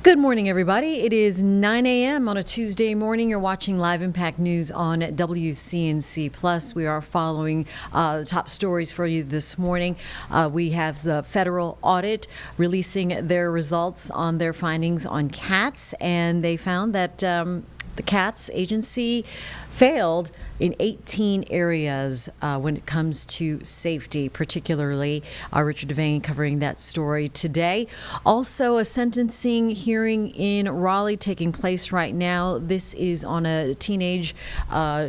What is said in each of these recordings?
Good morning, everybody. It is 9 a.m. on a Tuesday morning. You're watching Live Impact News on WCNC Plus. We are following the top stories for you this morning. We have the federal audit releasing their results on their findings on cats, and they found that the cats agency failed in 18 areas when it comes to safety, particularly. Richard Devane covering that story today. Also, a sentencing hearing in Raleigh taking place right now. This is on a teenage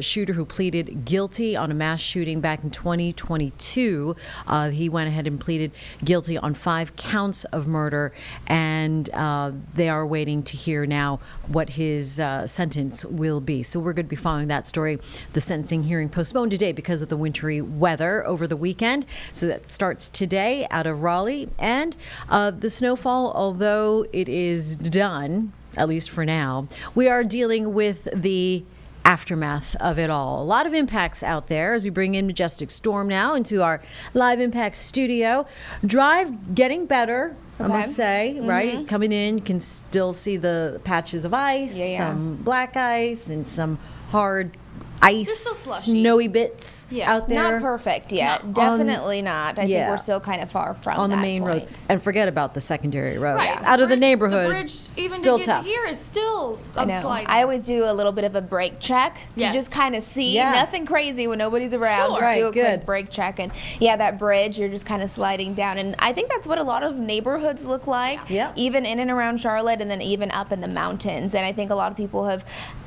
shooter who pleaded guilty on a mass shooting back in 2022. He went ahead and pleaded guilty on 5 counts of murder, and they are waiting to hear now what his sentence will be. So we're going to be following that story. The sentencing hearing postponed today because of the wintry weather over the weekend. So that starts today out of Raleigh. And the snowfall, although it is done, at least for now, we are dealing with the aftermath of it all. A lot of impacts out there as we bring in Majestic Storm now into our Live Impact studio. Drive getting better, I must say, right? Coming in, you can still see the patches of ice, some black ice, and some hard ice, snowy bits out there. Not perfect yet. Definitely not. I think we're still kind of far from on the that main point. roads. And forget about the secondary roads. Right. Out of the neighborhood, the bridge, even still to get tough. to here is still sliding. I always do a little bit of a brake check to just kind of see. Nothing crazy when nobody's around. Just do a quick brake check. And that bridge, you're just kind of sliding down. And I think that's what a lot of neighborhoods look like, even in and around Charlotte and then even up in the mountains. And I think a lot of people have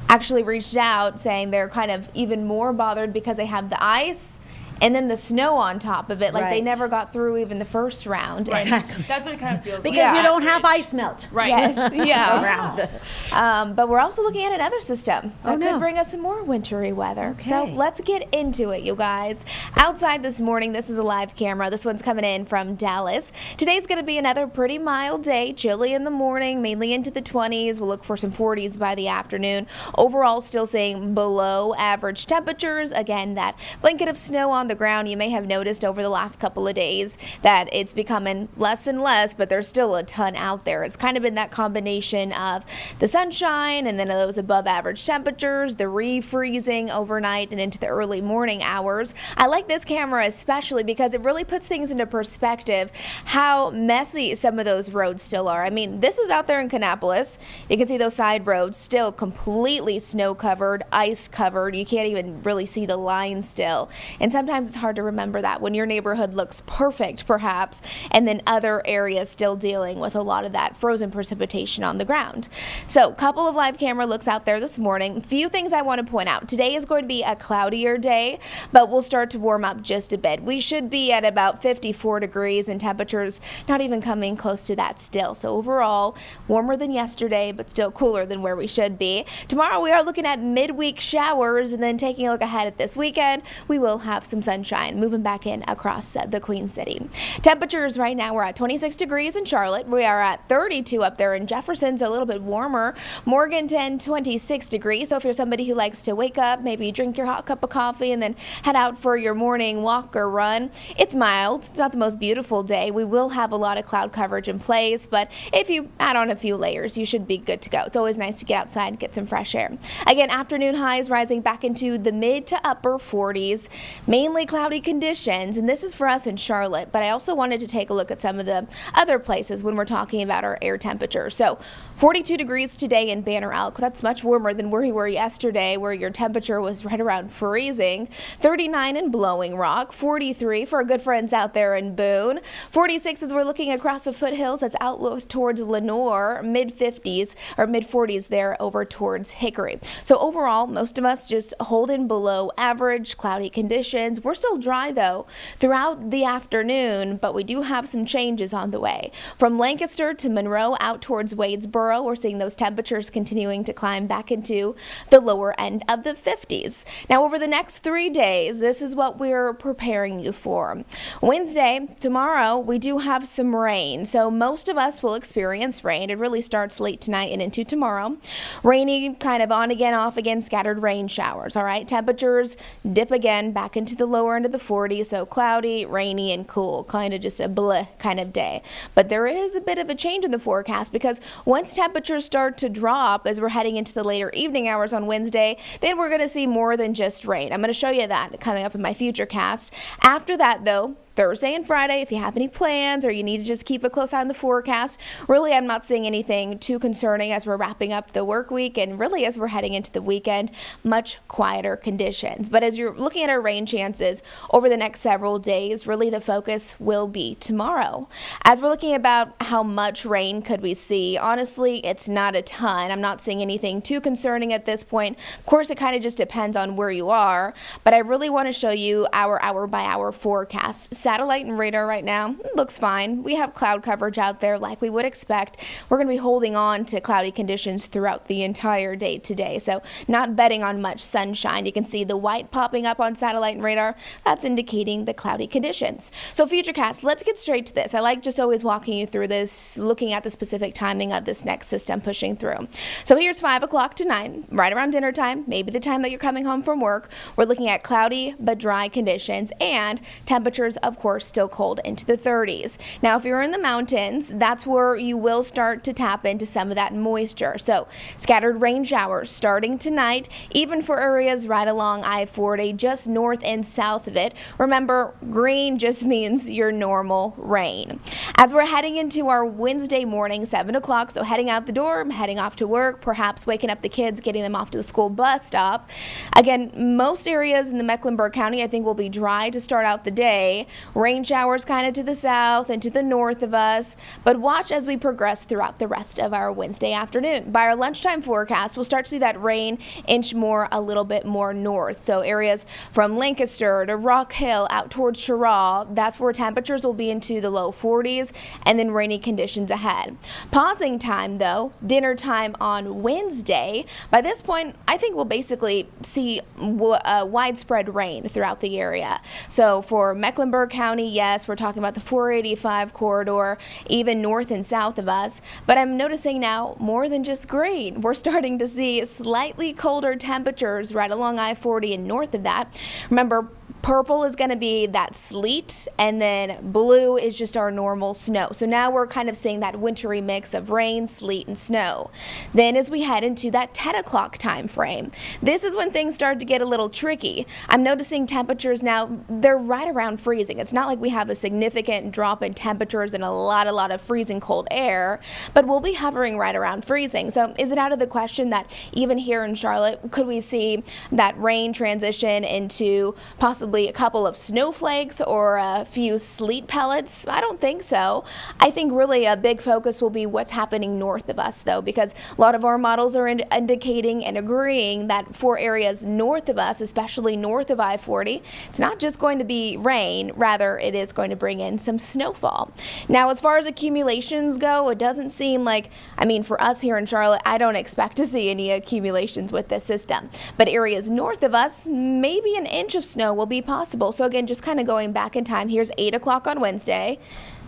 actually reached out saying they're kind of even more bothered because they have the ice and then the snow on top of it. Like they never got through even the first round. Right. And That's what it kind of feels because like. you don't have ice melt. Right. Yes. Around. But we're also looking at another system that could bring us some more wintry weather. So let's get into it, you guys. Outside this morning, this is a live camera. This one's coming in from Dallas. Today's going to be another pretty mild day. Chilly in the morning, mainly into the 20s. We'll look for some 40s by the afternoon. Overall, still seeing below average temperatures. Again, that blanket of snow on the ground. You may have noticed over the last couple of days that it's becoming less and less, but there's still a ton out there. It's kind of been that combination of the sunshine and then those above average temperatures, the refreezing overnight and into the early morning hours. I like this camera especially because it really puts things into perspective how messy some of those roads still are. I mean, this is out there in Kannapolis. You can see those side roads still completely snow covered, ice covered. You can't even really see the line still. And sometimes it's hard to remember that when your neighborhood looks perfect, perhaps, and then other areas still dealing with a lot of that frozen precipitation on the ground. So, a couple of live camera looks out there this morning. A few things I want to point out. Today is going to be a cloudier day, but we'll start to warm up just a bit. We should be at about 54 degrees and temperatures not even coming close to that still. So, overall, warmer than yesterday, but still cooler than where we should be. Tomorrow, we are looking at midweek showers, and then taking a look ahead at this weekend, we will have some sunshine moving back in across the Queen City. Temperatures right now, we're at 26 degrees in Charlotte. We are at 32 up there in Jefferson, so a little bit warmer. Morganton, 26 degrees. So if you're somebody who likes to wake up, maybe drink your hot cup of coffee and then head out for your morning walk or run, it's mild. It's not the most beautiful day. We will have a lot of cloud coverage in place, but if you add on a few layers, you should be good to go. It's always nice to get outside and get some fresh air. Again, afternoon highs rising back into the mid to upper 40s, mainly cloudy conditions, and this is for us in Charlotte, but I also wanted to take a look at some of the other places when we're talking about our air temperature. So 42 degrees today in Banner Elk. That's much warmer than where we were yesterday, where your temperature was right around freezing. 39 in Blowing Rock, 43 for our good friends out there in Boone. 46 as we're looking across the foothills, that's out towards Lenore, mid-50s or mid-40s there over towards Hickory. So overall, most of us just holding below average cloudy conditions. We're still dry though throughout the afternoon, but we do have some changes on the way. From Lancaster to Monroe out towards Wadesboro, we're seeing those temperatures continuing to climb back into the lower end of the 50s. Now over the next 3 days, this is what we're preparing you for. Wednesday, tomorrow, we do have some rain. So most of us will experience rain. It really starts late tonight and into tomorrow. Rainy, kind of on again, off again, scattered rain showers. All right, temperatures dip again back into the lower end of the 40s. So cloudy, rainy, and cool. Kind of just a bleh kind of day. But there is a bit of a change in the forecast because once temperatures start to drop as we're heading into the later evening hours on Wednesday, then we're going to see more than just rain. I'm going to show you that coming up in my future cast. After that, though, Thursday and Friday, if you have any plans or you need to just keep a close eye on the forecast, really I'm not seeing anything too concerning as we're wrapping up the work week and really as we're heading into the weekend, much quieter conditions. But as you're looking at our rain chances over the next several days, really the focus will be tomorrow. As we're looking about how much rain could we see, honestly, it's not a ton. I'm not seeing anything too concerning at this point. Of course, it kind of just depends on where you are, but I really want to show you our hour by hour forecast. satellite and radar right now, looks fine. We have cloud coverage out there like we would expect. We're going to be holding on to cloudy conditions throughout the entire day today, so not betting on much sunshine. You can see the white popping up on satellite and radar. That's indicating the cloudy conditions. So Futurecast, let's get straight to this. I like just always walking you through this, looking at the specific timing of this next system pushing through. So here's 5 o'clock tonight, right around dinner time, maybe the time that you're coming home from work. We're looking at cloudy but dry conditions and temperatures, of course, still cold into the 30s. Now, if you're in the mountains, that's where you will start to tap into some of that moisture. So scattered rain showers starting tonight, even for areas right along I-40, just north and south of it. Remember, green just means your normal rain. As we're heading into our Wednesday morning, 7 o'clock, so heading out the door, heading off to work, perhaps waking up the kids, getting them off to the school bus stop. Again, most areas in the Mecklenburg County, I think, will be dry to start out the day. Rain showers kind of to the south and to the north of us, but watch as we progress throughout the rest of our Wednesday afternoon. By our lunchtime forecast, we'll start to see that rain inch more, a little bit more north. So areas from Lancaster to Rock Hill out towards Sherrall, that's where temperatures will be into the low 40s and then rainy conditions ahead. Pausing time though, dinner time on Wednesday. By this point, I think we'll basically see widespread rain throughout the area. So for Mecklenburg County, yes, we're talking about the 485 corridor, even north and south of us. But I'm noticing now more than just green. We're starting to see slightly colder temperatures right along I-40 and north of that. Remember, purple is going to be that sleet, and then blue is just our normal snow. So now we're kind of seeing that wintry mix of rain, sleet, and snow. Then as we head into that 10 o'clock time frame, this is when things start to get a little tricky. I'm noticing temperatures now, they're right around freezing. It's not like we have a significant drop in temperatures and a lot of freezing cold air, but we'll be hovering right around freezing. So is it out of the question that even here in Charlotte, could we see that rain transition into possibly a couple of snowflakes or a few sleet pellets? I don't think so. I think really a big focus will be what's happening north of us though, because a lot of our models are indicating and agreeing that for areas north of us, especially north of I-40, it's not just going to be rain, rather it is going to bring in some snowfall. Now, as far as accumulations go, it doesn't seem like, I mean, for us here in Charlotte, I don't expect to see any accumulations with this system. But areas north of us, maybe an inch of snow will be possible. So again, just kind of going back in time, here's 8 o'clock on Wednesday.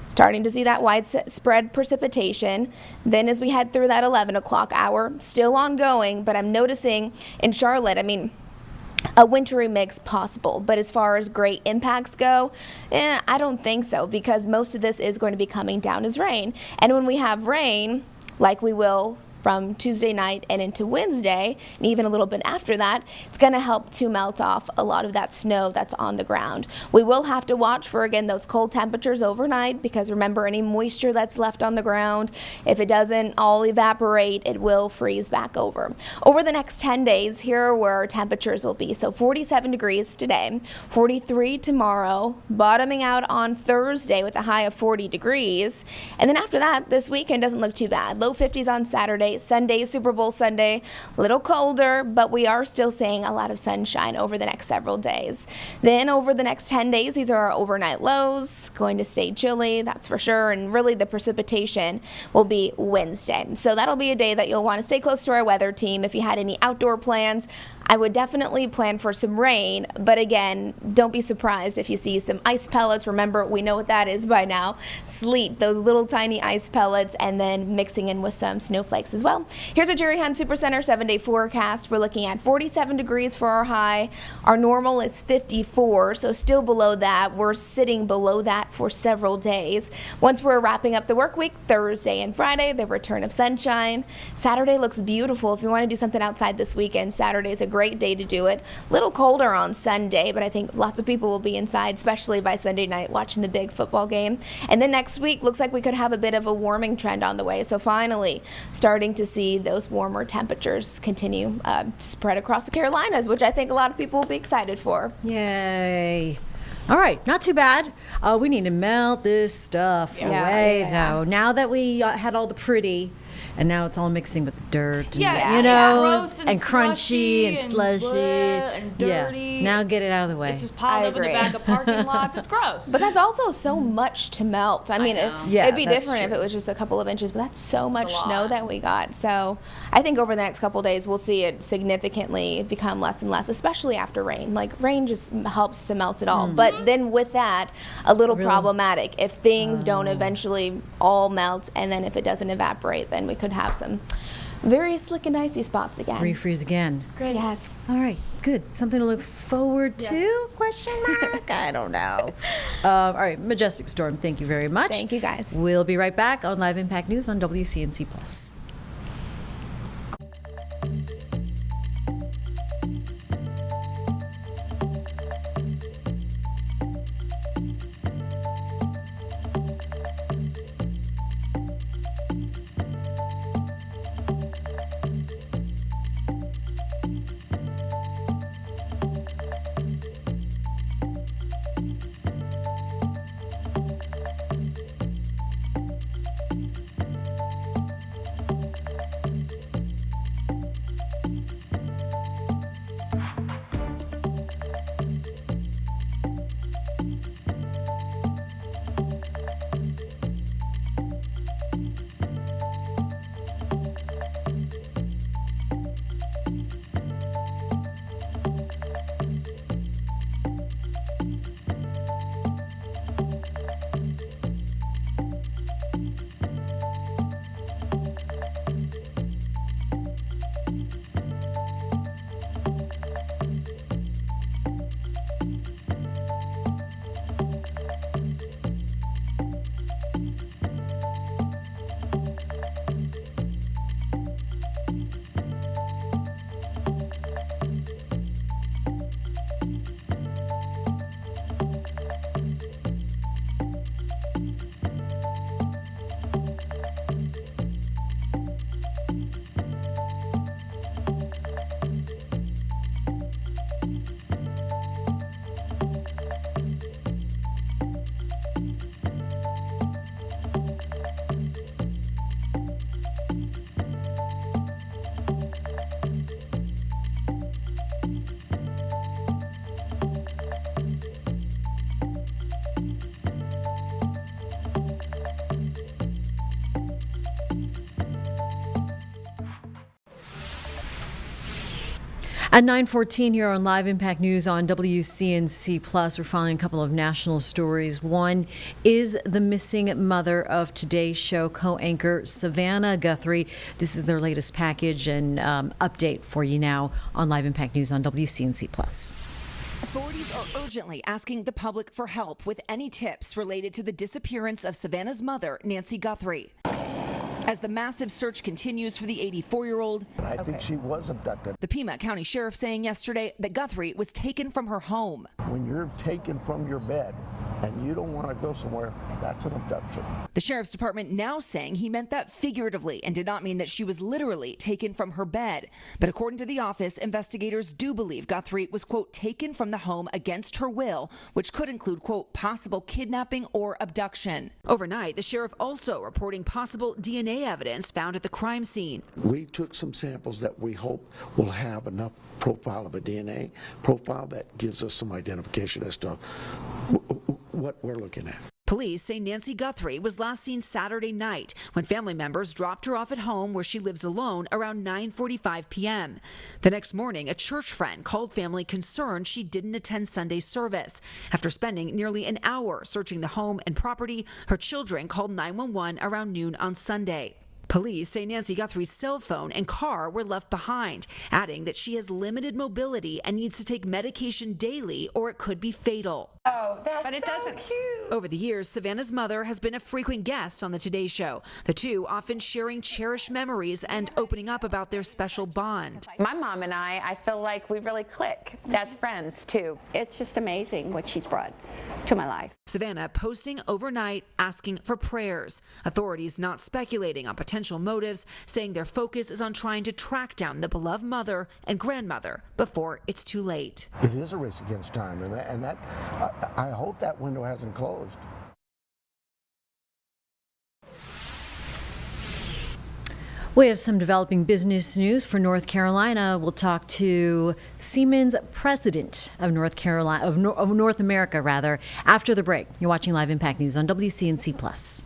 Starting to see that widespread precipitation. Then as we head through that 11 o'clock hour, still ongoing, but I'm noticing in Charlotte, I mean, a wintry mix possible, but as far as great impacts go, I don't think so, because most of this is going to be coming down as rain. And when we have rain, like we will from Tuesday night and into Wednesday, and even a little bit after that, it's going to help to melt off a lot of that snow that's on the ground. We will have to watch for, again, those cold temperatures overnight, because remember, any moisture that's left on the ground, if it doesn't all evaporate, it will freeze back over. Over the next 10 days, here are where our temperatures will be. So 47 degrees today, 43 tomorrow, bottoming out on Thursday with a high of 40 degrees. And then after that, this weekend doesn't look too bad. Low 50s on Saturday. Sunday, Super Bowl Sunday, a little colder, but we are still seeing a lot of sunshine over the next several days. Then over the next 10 days, these are our overnight lows, going to stay chilly, that's for sure, and really the precipitation will be Wednesday. So that'll be a day that you'll want to stay close to our weather team. If you had any outdoor plans, I would definitely plan for some rain, but again, don't be surprised if you see some ice pellets. Remember, we know what that is by now. Sleet, those little tiny ice pellets, and then mixing in with some snowflakes as well. Here's our Jerry Hunt Supercenter 7-day forecast. We're looking at 47 degrees for our high. Our normal is 54, so still below that. We're sitting below that for several days. Once we're wrapping up the work week, Thursday and Friday, the return of sunshine. Saturday looks beautiful. If you want to do something outside this weekend, Saturday is a great day to do it. A little colder on Sunday, but I think lots of people will be inside, especially by Sunday night, watching the big football game. And then next week, looks like we could have a bit of a warming trend on the way. So finally, starting to see those warmer temperatures continue spread across the Carolinas, which I think a lot of people will be excited for. Yay. All right, not too bad. We need to melt this stuff away, though. Now that we had all the pretty, and now it's all mixing with the dirt. And, Yeah, you know, gross and crunchy slushy and and slushy bleh and dirty. Yeah. Now get it out of the way. It's just piled I up in the agree. back of parking lots. It's gross. But that's also so much to melt. I mean, know. Yeah, it'd be that's different if true. it was just a couple of inches, but that's so much a snow lot. that we got. So I think over the next couple of days, we'll see it significantly become less and less, especially after rain. Like, rain just helps to melt it all. But then with that, a little Really? problematic. If things don't eventually all melt, and then if it doesn't evaporate, then we could have some very slick and icy spots again. Refreeze again. Great. Yes. All right, good. Something to look forward to? Yes. Question mark? I don't know. All right, Majestic Storm, thank you very much. Thank you, guys. We'll be right back on Live Impact News on WCNC Plus. At 9:14 here on Live Impact News on WCNC Plus, we're following a couple of national stories. One is the missing mother of today's show, co-anchor Savannah Guthrie. This is their latest package and update for you now on Live Impact News on WCNC Plus. Authorities are urgently asking the public for help with any tips related to the disappearance of Savannah's mother, Nancy Guthrie. As the massive search continues for the 84-year-old, I think she was abducted. the Pima County Sheriff saying yesterday that Guthrie was taken from her home. When you're taken from your bed and you don't want to go somewhere, that's an abduction. The Sheriff's Department now saying he meant that figuratively and did not mean that she was literally taken from her bed. But according to the office, investigators do believe Guthrie was, quote, taken from the home against her will, which could include, quote, possible kidnapping or abduction. Overnight, the sheriff also reporting possible DNA evidence found at the crime scene. We took some samples that we hope will have enough profile of a DNA profile that gives us some identification as to what we're looking at. Police say Nancy Guthrie was last seen Saturday night when family members dropped her off at home where she lives alone around 9:45 p.m. The next morning, a church friend called family concerned she didn't attend Sunday service. After spending nearly an hour searching the home and property, her children called 911 around noon on Sunday. Police say Nancy Guthrie's cell phone and car were left behind, adding that she has limited mobility and needs to take medication daily or it could be fatal. Oh, that's so cute. Over the years, Savannah's mother has been a frequent guest on the Today Show, the two often sharing cherished memories and opening up about their special bond. My mom and I feel like we really click as friends, too. It's just amazing what she's brought to my life. Savannah posting overnight asking for prayers. Authorities not speculating on potential motives, saying their focus is on trying to track down the beloved mother and grandmother before it's too late. It is a race against time, and that I hope that window hasn't closed. We have some developing business news for North Carolina. We'll talk to Siemens president of North Carolina, of North America, rather, after the break. You're watching Live Impact News on WCNC Plus.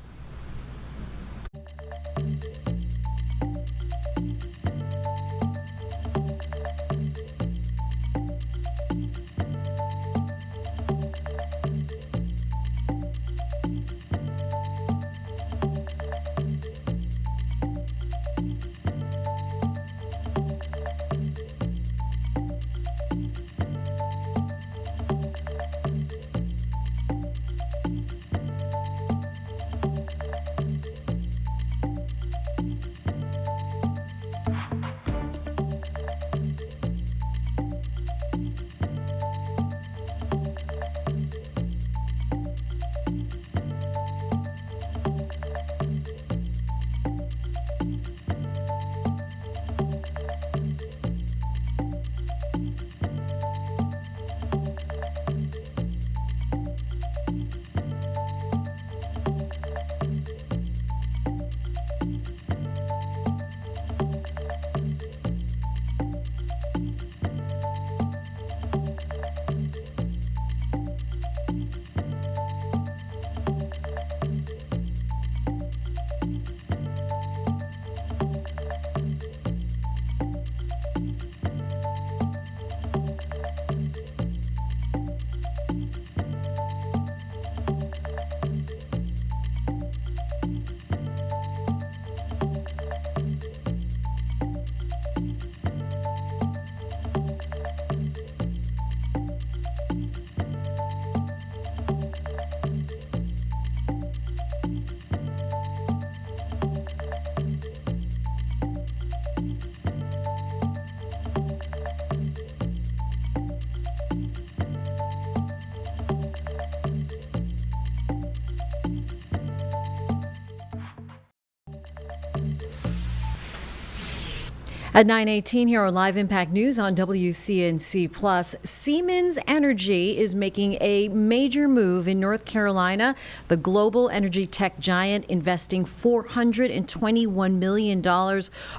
At 9:18 here on Live Impact News on WCNC Plus, Siemens Energy is making a major move in North Carolina. The global energy tech giant investing $421 million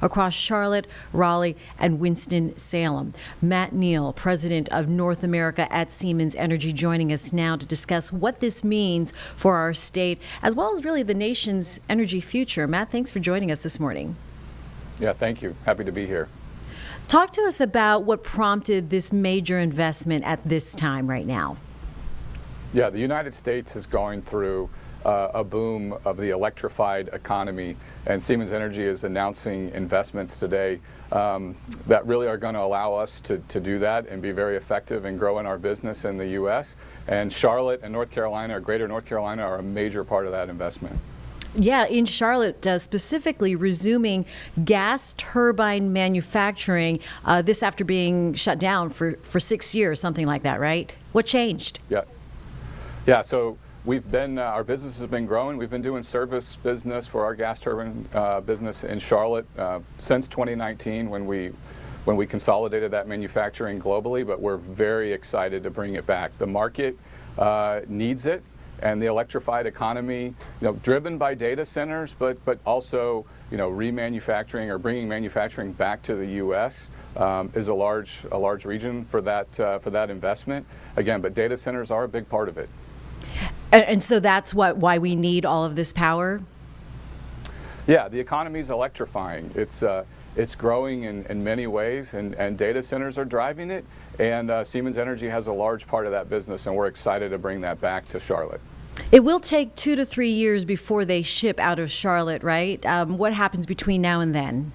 across Charlotte, Raleigh, and Winston-Salem. Matt Neal, president of North America at Siemens Energy, joining us now to discuss what this means for our state, as well as really the nation's energy future. Matt, thanks for joining us this morning. Yeah, thank you. Happy to be here. Talk to us about what prompted this major investment at this time right now. Yeah, the United States is going through a boom of the electrified economy, and Siemens Energy is announcing investments today that really are going to allow us to do that and be very effective in growing our business in the U.S. And Charlotte and North Carolina, or Greater North Carolina, are a major part of that investment. Yeah, in Charlotte, specifically resuming gas turbine manufacturing, this after being shut down for 6 years, something like that, right? What changed? Yeah. So we've been, our business has been growing. We've been doing service business for our gas turbine business in Charlotte since 2019 when we consolidated that manufacturing globally, but we're very excited to bring it back. The market needs it. And the electrified economy, driven by data centers, but also, remanufacturing or bringing manufacturing back to the U.S. Is a large region for that investment. Again, but data centers are a big part of it. And so that's why we need all of this power? Yeah, the economy is electrifying. It's growing in many ways, and data centers are driving it. And Siemens Energy has a large part of that business, and we're excited to bring that back to Charlotte. It will take 2 to 3 years before they ship out of Charlotte, right? What happens between now and then?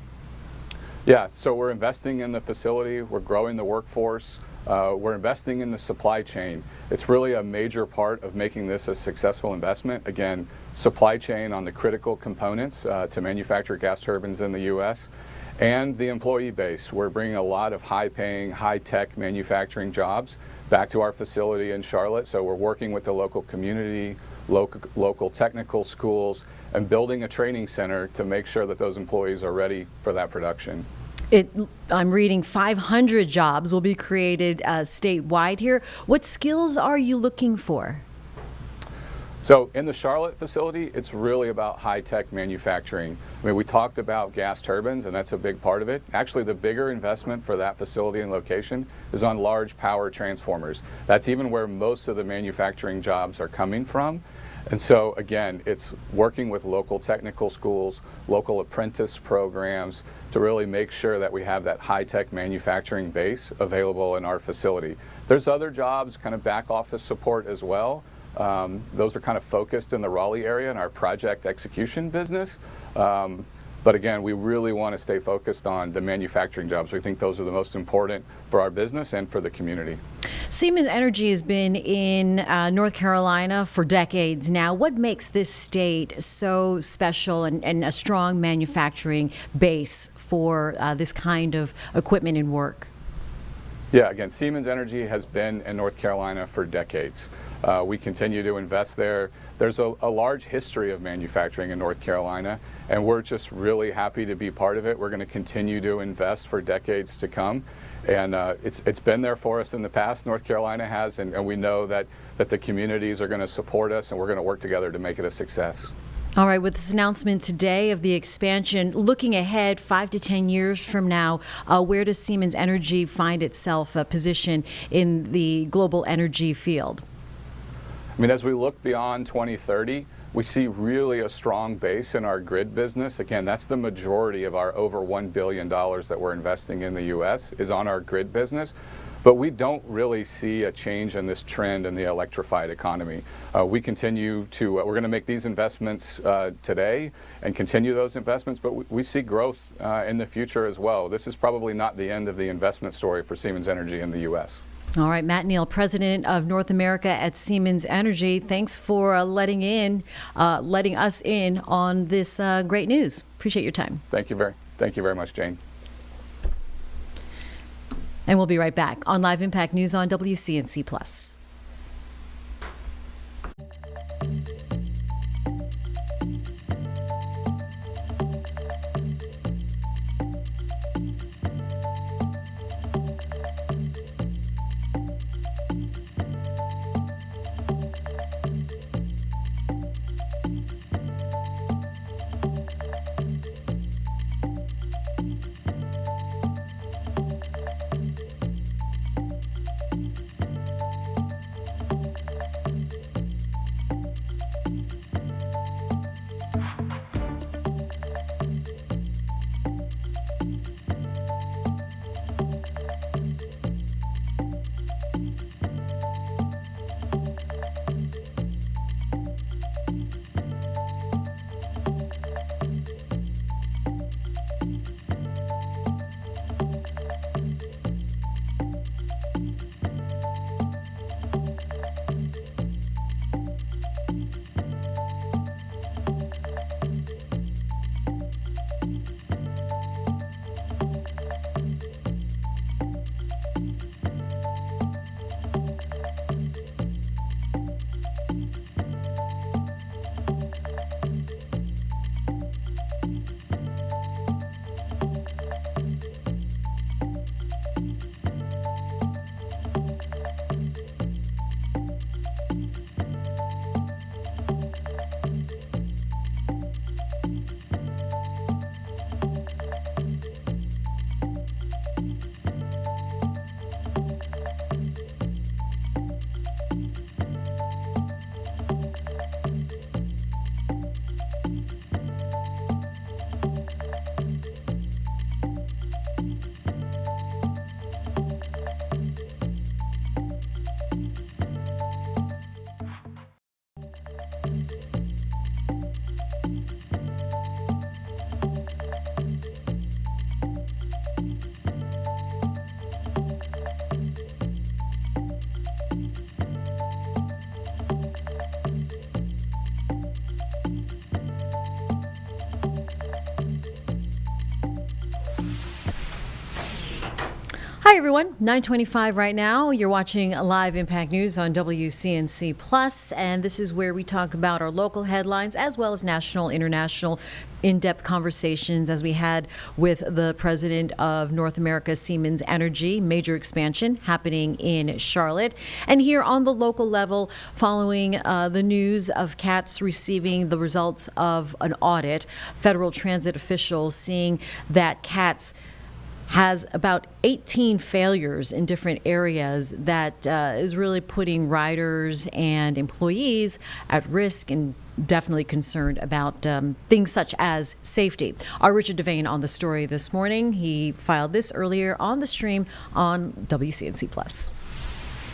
Yeah, so we're investing in the facility, we're growing the workforce, we're investing in the supply chain. It's really a major part of making this a successful investment. Again, supply chain on the critical components to manufacture gas turbines in the U.S. and the employee base. We're bringing a lot of high-paying, high-tech manufacturing jobs back to our facility in Charlotte. So we're working with the local community, local technical schools, and building a training center to make sure that those employees are ready for that production. I'm reading 500 jobs will be created statewide here. What skills are you looking for? So in the Charlotte facility, it's really about high-tech manufacturing. I mean, we talked about gas turbines, and that's a big part of it. Actually, the bigger investment for that facility and location is on large power transformers. That's even where most of the manufacturing jobs are coming from. And so, again, it's working with local technical schools, local apprentice programs to really make sure that we have that high-tech manufacturing base available in our facility. There's other jobs, kind of back office support as well. Those are kind of focused in the Raleigh area in our project execution business. But again, we really want to stay focused on the manufacturing jobs. We think those are the most important for our business and for the community. Siemens Energy has been in North Carolina for decades now. What makes this state so special and a strong manufacturing base for this kind of equipment and work? Yeah, again, Siemens Energy has been in North Carolina for decades. We continue to invest there. There's a large history of manufacturing in North Carolina, and we're just really happy to be part of it. We're going to continue to invest for decades to come. And it's been there for us in the past, North Carolina has, and we know that the communities are going to support us, and we're going to work together to make it a success. All right, with this announcement today of the expansion, looking ahead 5 to 10 years from now, where does Siemens Energy find itself positioned in the global energy field? I mean, as we look beyond 2030, we see really a strong base in our grid business. Again, that's the majority of our over $1 billion that we're investing in the U.S. is on our grid business. But we don't really see a change in this trend in the electrified economy. We continue to, we're going to make these investments today and continue those investments, but we see growth in the future as well. This is probably not the end of the investment story for Siemens Energy in the U.S. All right, Matt Neal, President of North America at Siemens Energy. Thanks for letting us in on this great news. Appreciate your time. Thank you very much, Jane. And we'll be right back on Live Impact News on WCNC Plus. Hi, everyone. 9:25 right now. You're watching Live Impact News on WCNC Plus, and this is where we talk about our local headlines as well as national, international, in-depth conversations as we had with the president of North America, Siemens Energy, major expansion happening in Charlotte. And here on the local level, following the news of CATS receiving the results of an audit, federal transit officials seeing that CATS has about 18 failures in different areas that is really putting riders and employees at risk and definitely concerned about things such as safety. Our Richard Devane on the story this morning. He filed this earlier on the stream on WCNC Plus.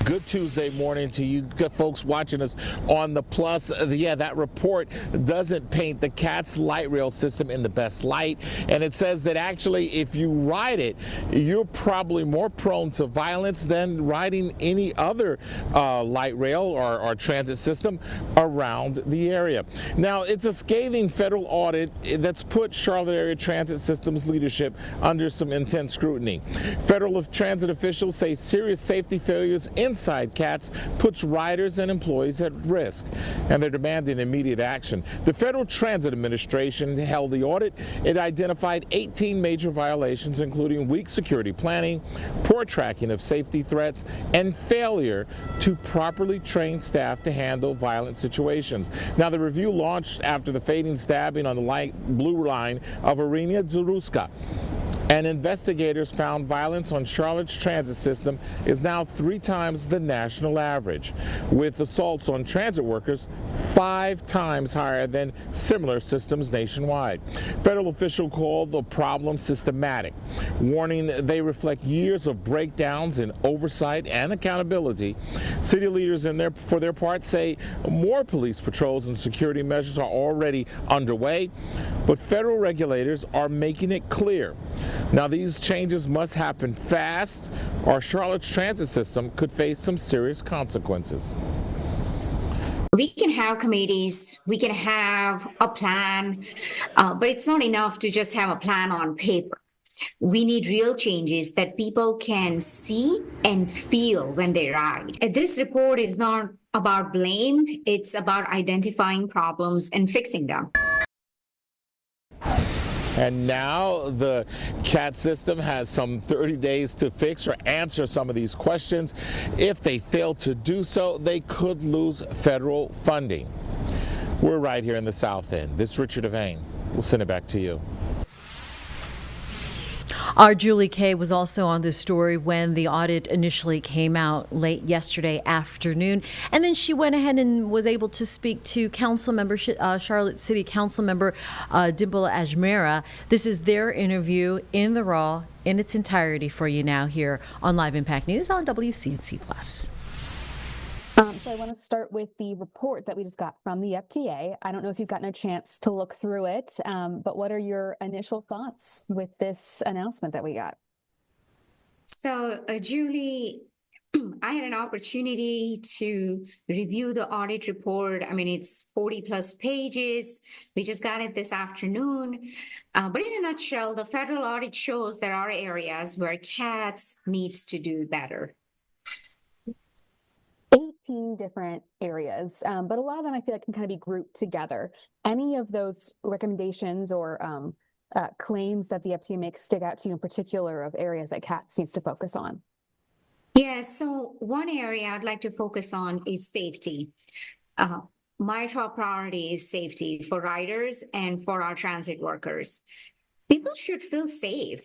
Good Tuesday morning to you good folks watching us on the Plus. Yeah, that report doesn't paint the CATS light rail system in the best light. And it says that actually if you ride it, you're probably more prone to violence than riding any other light rail or transit system around the area. Now, it's a scathing federal audit that's put Charlotte area transit systems leadership under some intense scrutiny. Federal transit officials say serious safety failures inside CATS puts riders and employees at risk, and they're demanding immediate action. The Federal Transit Administration held the audit. It identified 18 major violations, including weak security planning, poor tracking of safety threats, and failure to properly train staff to handle violent situations. Now, the review launched after the fatal stabbing on the light blue line of Irina Zuruska. And investigators found violence on Charlotte's transit system is now 3 times the national average, with assaults on transit workers 5 times higher than similar systems nationwide. Federal officials called the problem systematic, warning they reflect years of breakdowns in oversight and accountability. City leaders for their part say more police patrols and security measures are already underway, but federal regulators are making it clear. Now, these changes must happen fast, or Charlotte's transit system could face some serious consequences. We can have committees, we can have a plan, but it's not enough to just have a plan on paper. We need real changes that people can see and feel when they ride. This report is not about blame, it's about identifying problems and fixing them. And now the CATS system has some 30 days to fix or answer some of these questions. If they fail to do so, they could lose federal funding. We're right here in the South End. This is Richard Devane. We'll send it back to you. Our Julie Kay was also on this story when the audit initially came out late yesterday afternoon. And then she went ahead and was able to speak to council member, Charlotte City Council member Dimple Ajmera. This is their interview in the raw in its entirety for you now here on Live Impact News on WCNC Plus. So I want to start with the report that we just got from the FTA. I don't know if you've gotten a chance to look through it, but what are your initial thoughts with this announcement that we got? So, Julie, I had an opportunity to review the audit report. I mean, it's 40 plus pages. We just got it this afternoon. But in a nutshell, the federal audit shows there are areas where CATS needs to do better. 18 different areas, but a lot of them I feel like can kind of be grouped together. Any of those recommendations or claims that the FTA makes stick out to you in particular of areas that CATS needs to focus on? Yeah, so one area I'd like to focus on is safety. My top priority is safety for riders and for our transit workers. People should feel safe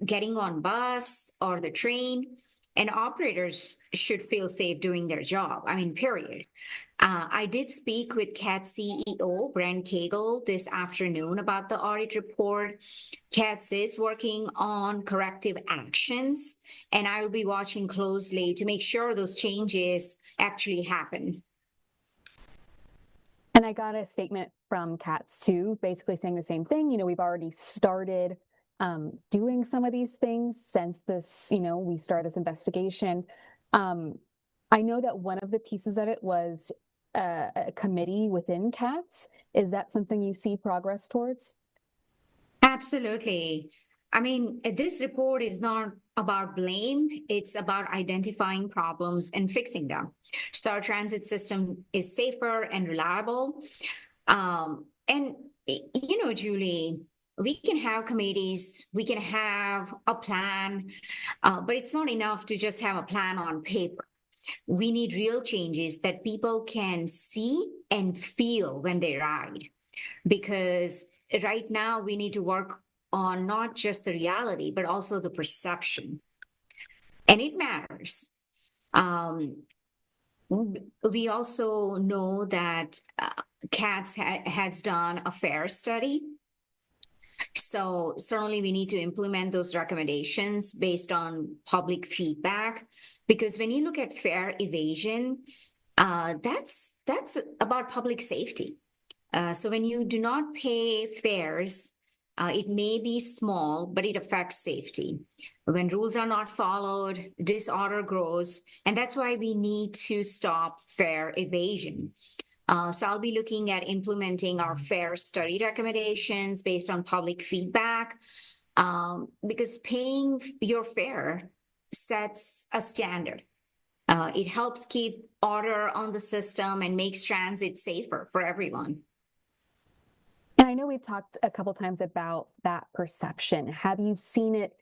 getting on bus or the train. And operators should feel safe doing their job. I mean, period. I did speak with CATS CEO Brent Cagle this afternoon about the audit report. CATS is working on corrective actions, and I will be watching closely to make sure those changes actually happen. And I got a statement from CATS too, basically saying the same thing. You know, we've already started doing some of these things since this, we started this investigation. I know that one of the pieces of it was a committee within CATS. Is that something you see progress towards? Absolutely. I mean, this report is not about blame. It's about identifying problems and fixing them. So our transit system is safer and reliable. And, you know, Julie, we can have committees, we can have a plan, but it's not enough to just have a plan on paper. We need real changes that people can see and feel when they ride. Because right now we need to work on not just the reality, but also the perception. And it matters. We also know that CATS has done a FAIR study. So certainly we need to implement those recommendations based on public feedback, because when you look at fare evasion, that's about public safety. So when you do not pay fares, it may be small, but it affects safety. When rules are not followed, disorder grows, and that's why we need to stop fare evasion. So I'll be looking at implementing our FAIR study recommendations based on public feedback, because paying your fare sets a standard. It helps keep order on the system and makes transit safer for everyone. And I know we've talked a couple times about that perception. Have you seen it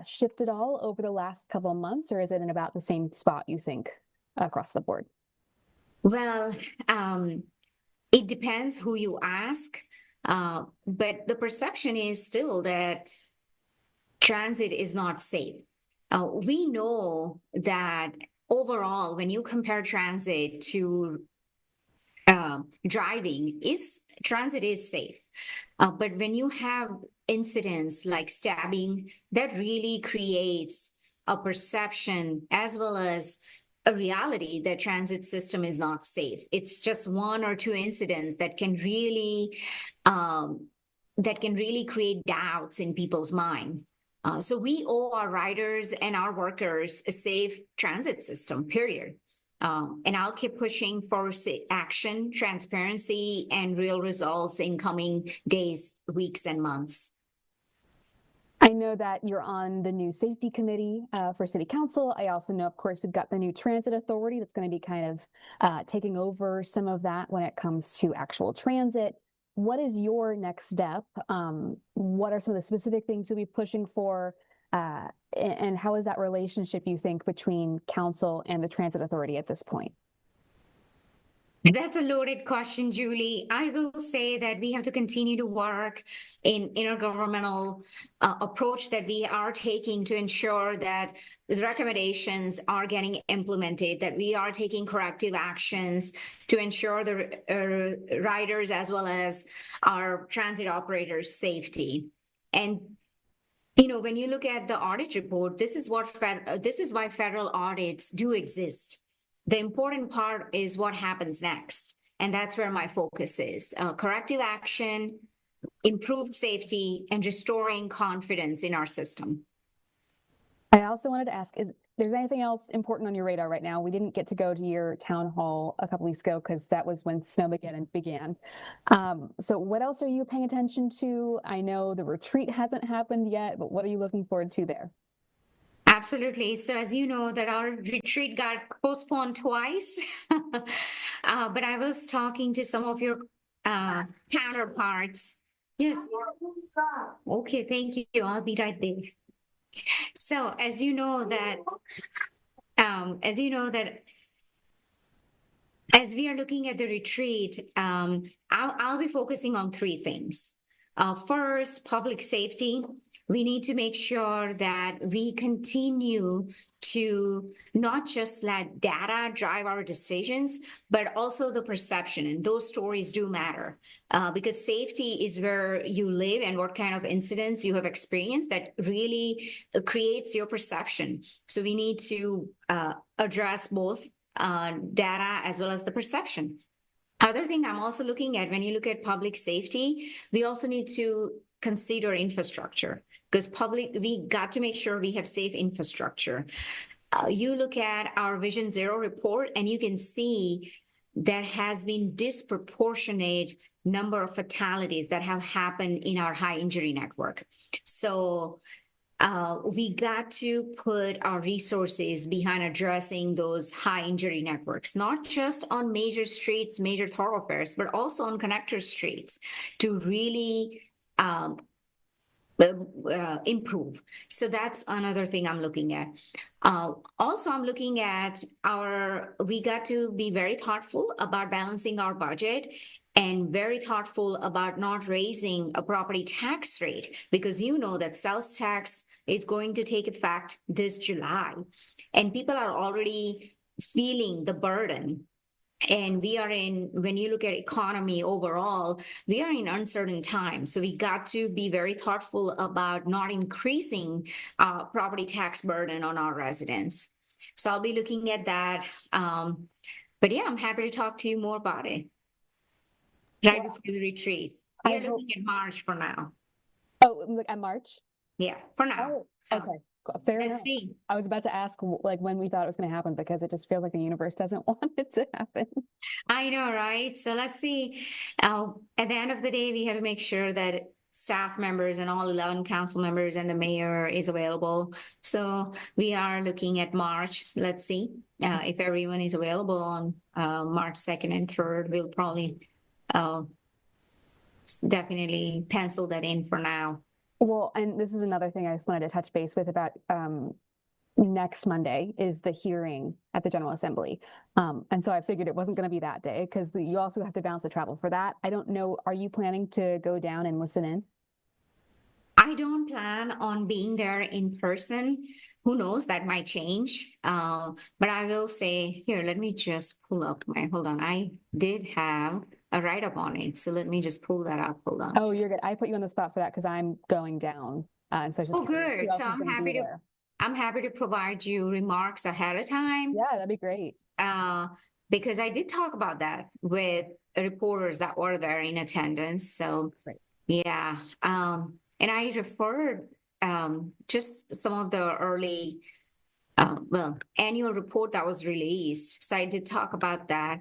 shift at all over the last couple of months, or is it in about the same spot, you think, across the board? Well, it depends who you ask, but the perception is still that transit is not safe. We know that overall, when you compare transit to driving, transit is safe. But when you have incidents like stabbing, that really creates a perception as well as a reality that transit system is not safe. It's just one or two incidents that can really create doubts in people's mind. So we owe our riders and our workers a safe transit system, period. And I'll keep pushing for action, transparency, and real results in coming days, weeks, and months. I know that you're on the new safety committee for City Council. I also know, of course, you've got the new transit authority that's going to be kind of taking over some of that when it comes to actual transit. What is your next step? What are some of the specific things you'll be pushing for? And how is that relationship, you think, between council and the transit authority at this point? That's a loaded question, Julie. I will say that we have to continue to work in intergovernmental approach that we are taking to ensure that the recommendations are getting implemented, that we are taking corrective actions to ensure the riders as well as our transit operators' safety. And you know, when you look at the audit report, this is why federal audits do exist. The important part is what happens next. And that's where my focus is. Corrective action, improved safety, and restoring confidence in our system. I also wanted to ask, is there's anything else important on your radar right now? We didn't get to go to your town hall a couple weeks ago because that was when Snowmageddon began. So what else are you paying attention to? I know the retreat hasn't happened yet, but what are you looking forward to there? Absolutely. So as you know, that our retreat got postponed twice, but I was talking to some of your counterparts. Yes. Okay, thank you. I'll be right there. So as you know that as we are looking at the retreat, I'll be focusing on three things. First, public safety. We need to make sure that we continue to not just let data drive our decisions, but also the perception. And those stories do matter because safety is where you live and what kind of incidents you have experienced that really creates your perception. So we need to address both data as well as the perception. Other thing I'm also looking at, when you look at public safety, we also need to consider infrastructure because we got to make sure we have safe infrastructure. You look at our Vision Zero report and you can see there has been disproportionate number of fatalities that have happened in our high injury network. So we got to put our resources behind addressing those high injury networks, not just on major streets, major thoroughfares, but also on connector streets to really improve. So that's another thing I'm looking at. Also, I'm looking at we got to be very thoughtful about balancing our budget and very thoughtful about not raising a property tax rate, because you know that sales tax is going to take effect this July, and people are already feeling the burden. And when you look at economy overall, we are in uncertain times. So we got to be very thoughtful about not increasing property tax burden on our residents. So I'll be looking at that. But yeah, I'm happy to talk to you more about it right before the retreat. We're looking at March for now. Oh, look at March? Yeah, for now. Oh, so, okay. Fair enough. let's see. I was about to ask like when we thought it was going to happen, because it just feels like the universe doesn't want it to happen. I know, right? So let's see. At the end of the day, we have to make sure that staff members and all 11 council members and the mayor is available. So we are looking at March. Let's see if everyone is available on March 2nd and 3rd. We'll probably definitely pencil that in for now. Well, and this is another thing I just wanted to touch base with about next Monday is the hearing at the General Assembly. And so I figured it wasn't going to be that day, because you also have to balance the travel for that. I don't know, are you planning to go down and listen in? I don't plan on being there in person. Who knows, that might change. But I will say, here, let me just pull up hold on. I did have a write-up on it. So let me just pull that up. Hold on. Oh, you're good. I put you on the spot for that because I'm going down. And so oh, good. So I'm happy to provide you remarks ahead of time. Yeah, that'd be great. Because I did talk about that with reporters that were there in attendance. So yeah. And I referred just some of the early, annual report that was released. So I did talk about that.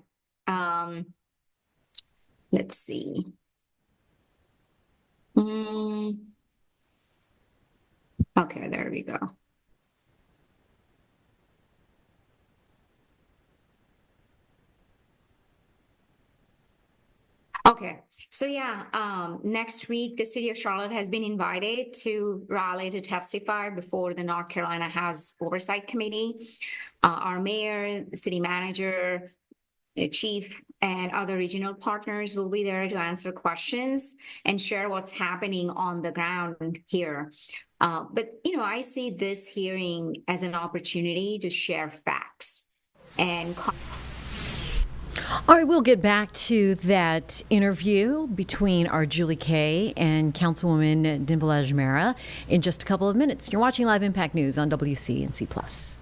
Let's see. Okay, there we go. Okay, so yeah, next week, the city of Charlotte has been invited to Raleigh to testify before the North Carolina House Oversight Committee. Our mayor, the city manager, the chief, and other regional partners will be there to answer questions and share what's happening on the ground here. But, I see this hearing as an opportunity to share facts and all right, we'll get back to that interview between our Julie Kay and Councilwoman Dimple Ajmera in just a couple of minutes. You're watching Live Impact News on WCNC+.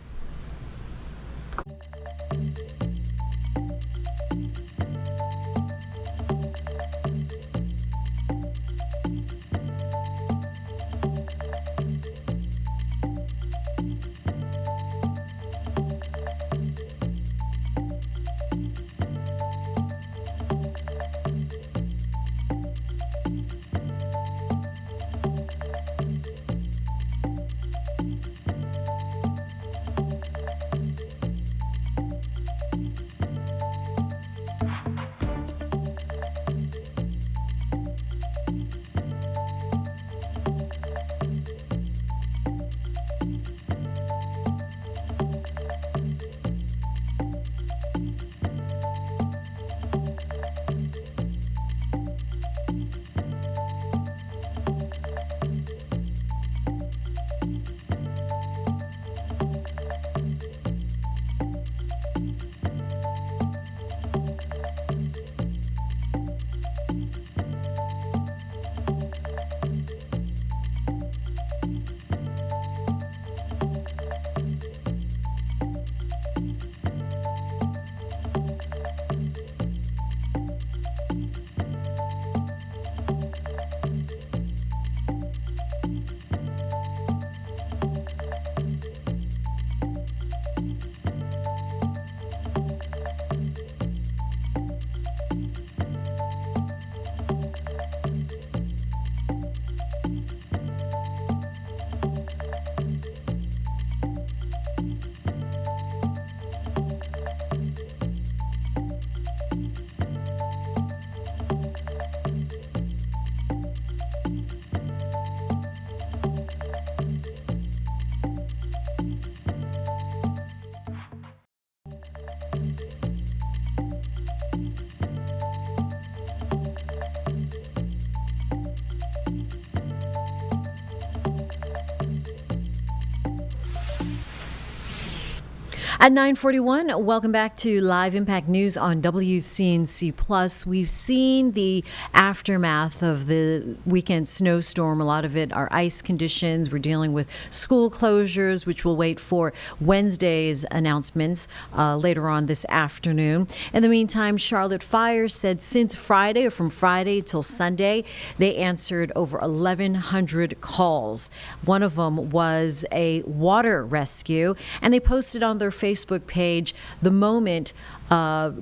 At 9:41, welcome back to Live Impact News on WCNC Plus. We've seen the aftermath of the weekend snowstorm. A lot of it are ice conditions. We're dealing with school closures, which we'll wait for Wednesday's announcements later on this afternoon. In the meantime, Charlotte Fire said since Friday, or from Friday till Sunday, they answered over 1,100 calls. One of them was a water rescue, and they posted on their Facebook page the moment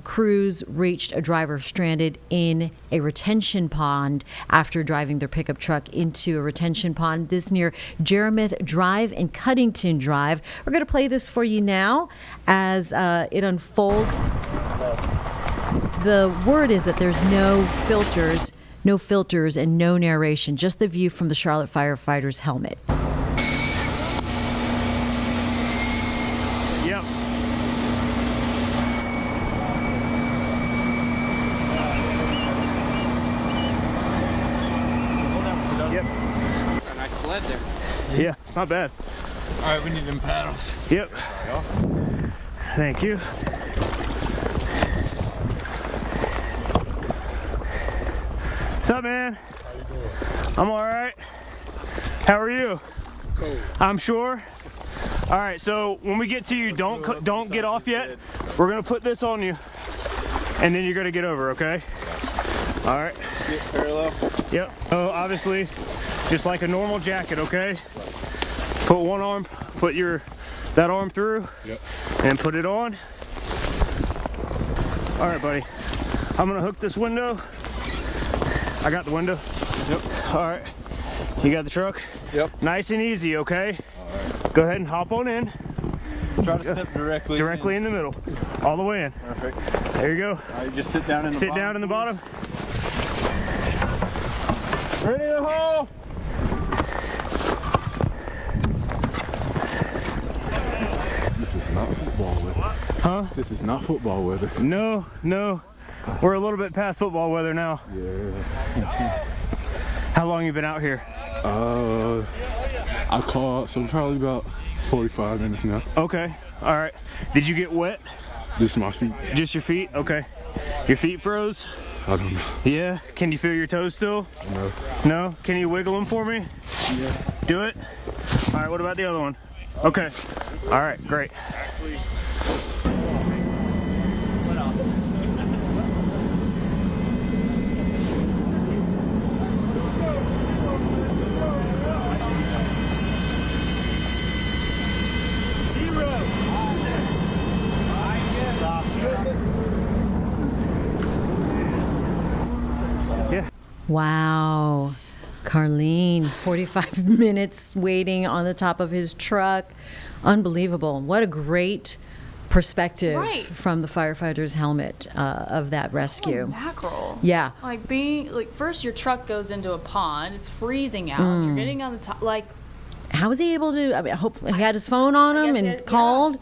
crews reached a driver stranded in a retention pond after driving their pickup truck into a retention pond. This near Jeremith Drive and Cuddington Drive. We're going to play this for you now as it unfolds. The word is that there's no filters and no narration, just the view from the Charlotte firefighter's helmet. Yep. Yep. A nice sled there. Yeah, it's not bad. All right, we need them paddles. Yep. Thank you. What's up, man? How you doing? I'm all right. How are you? Cool. I'm sure. All right, so when we get to you, don't get off yet. We're gonna put this on you, and then you're gonna get over, okay? All right. Get parallel. Yep. So obviously, just like a normal jacket, okay? Put one arm, put that arm through, yep, and put it on. All right, buddy. I'm gonna hook this window. I got the window. Yep. All right. You got the truck? Yep. Nice and easy, okay? All right. Go ahead and hop on in. Try to step directly in the middle, all the way in. Perfect. There you go. All right, just sit down in the bottom. Sit down in the bottom. Ready to haul. This is not football weather. Huh? This is not football weather. No. We're a little bit past football weather now. Yeah. How long you been out here? I called, so probably about 45 minutes now. Okay. All right. Did you get wet? Just my feet. Just your feet? Okay. Your feet froze? I don't know. Yeah. Can you feel your toes still? No. No? Can you wiggle them for me? Yeah. Do it? All right. What about the other one? Okay. All right. Great. Wow. Carlene, 45 minutes waiting on the top of his truck. Unbelievable. What a great perspective from the firefighter's helmet of that rescue. Mackerel. Yeah. First your truck goes into a pond. It's freezing out. You're getting on the top. How was he able to? I mean, I hope he had his phone on him and called.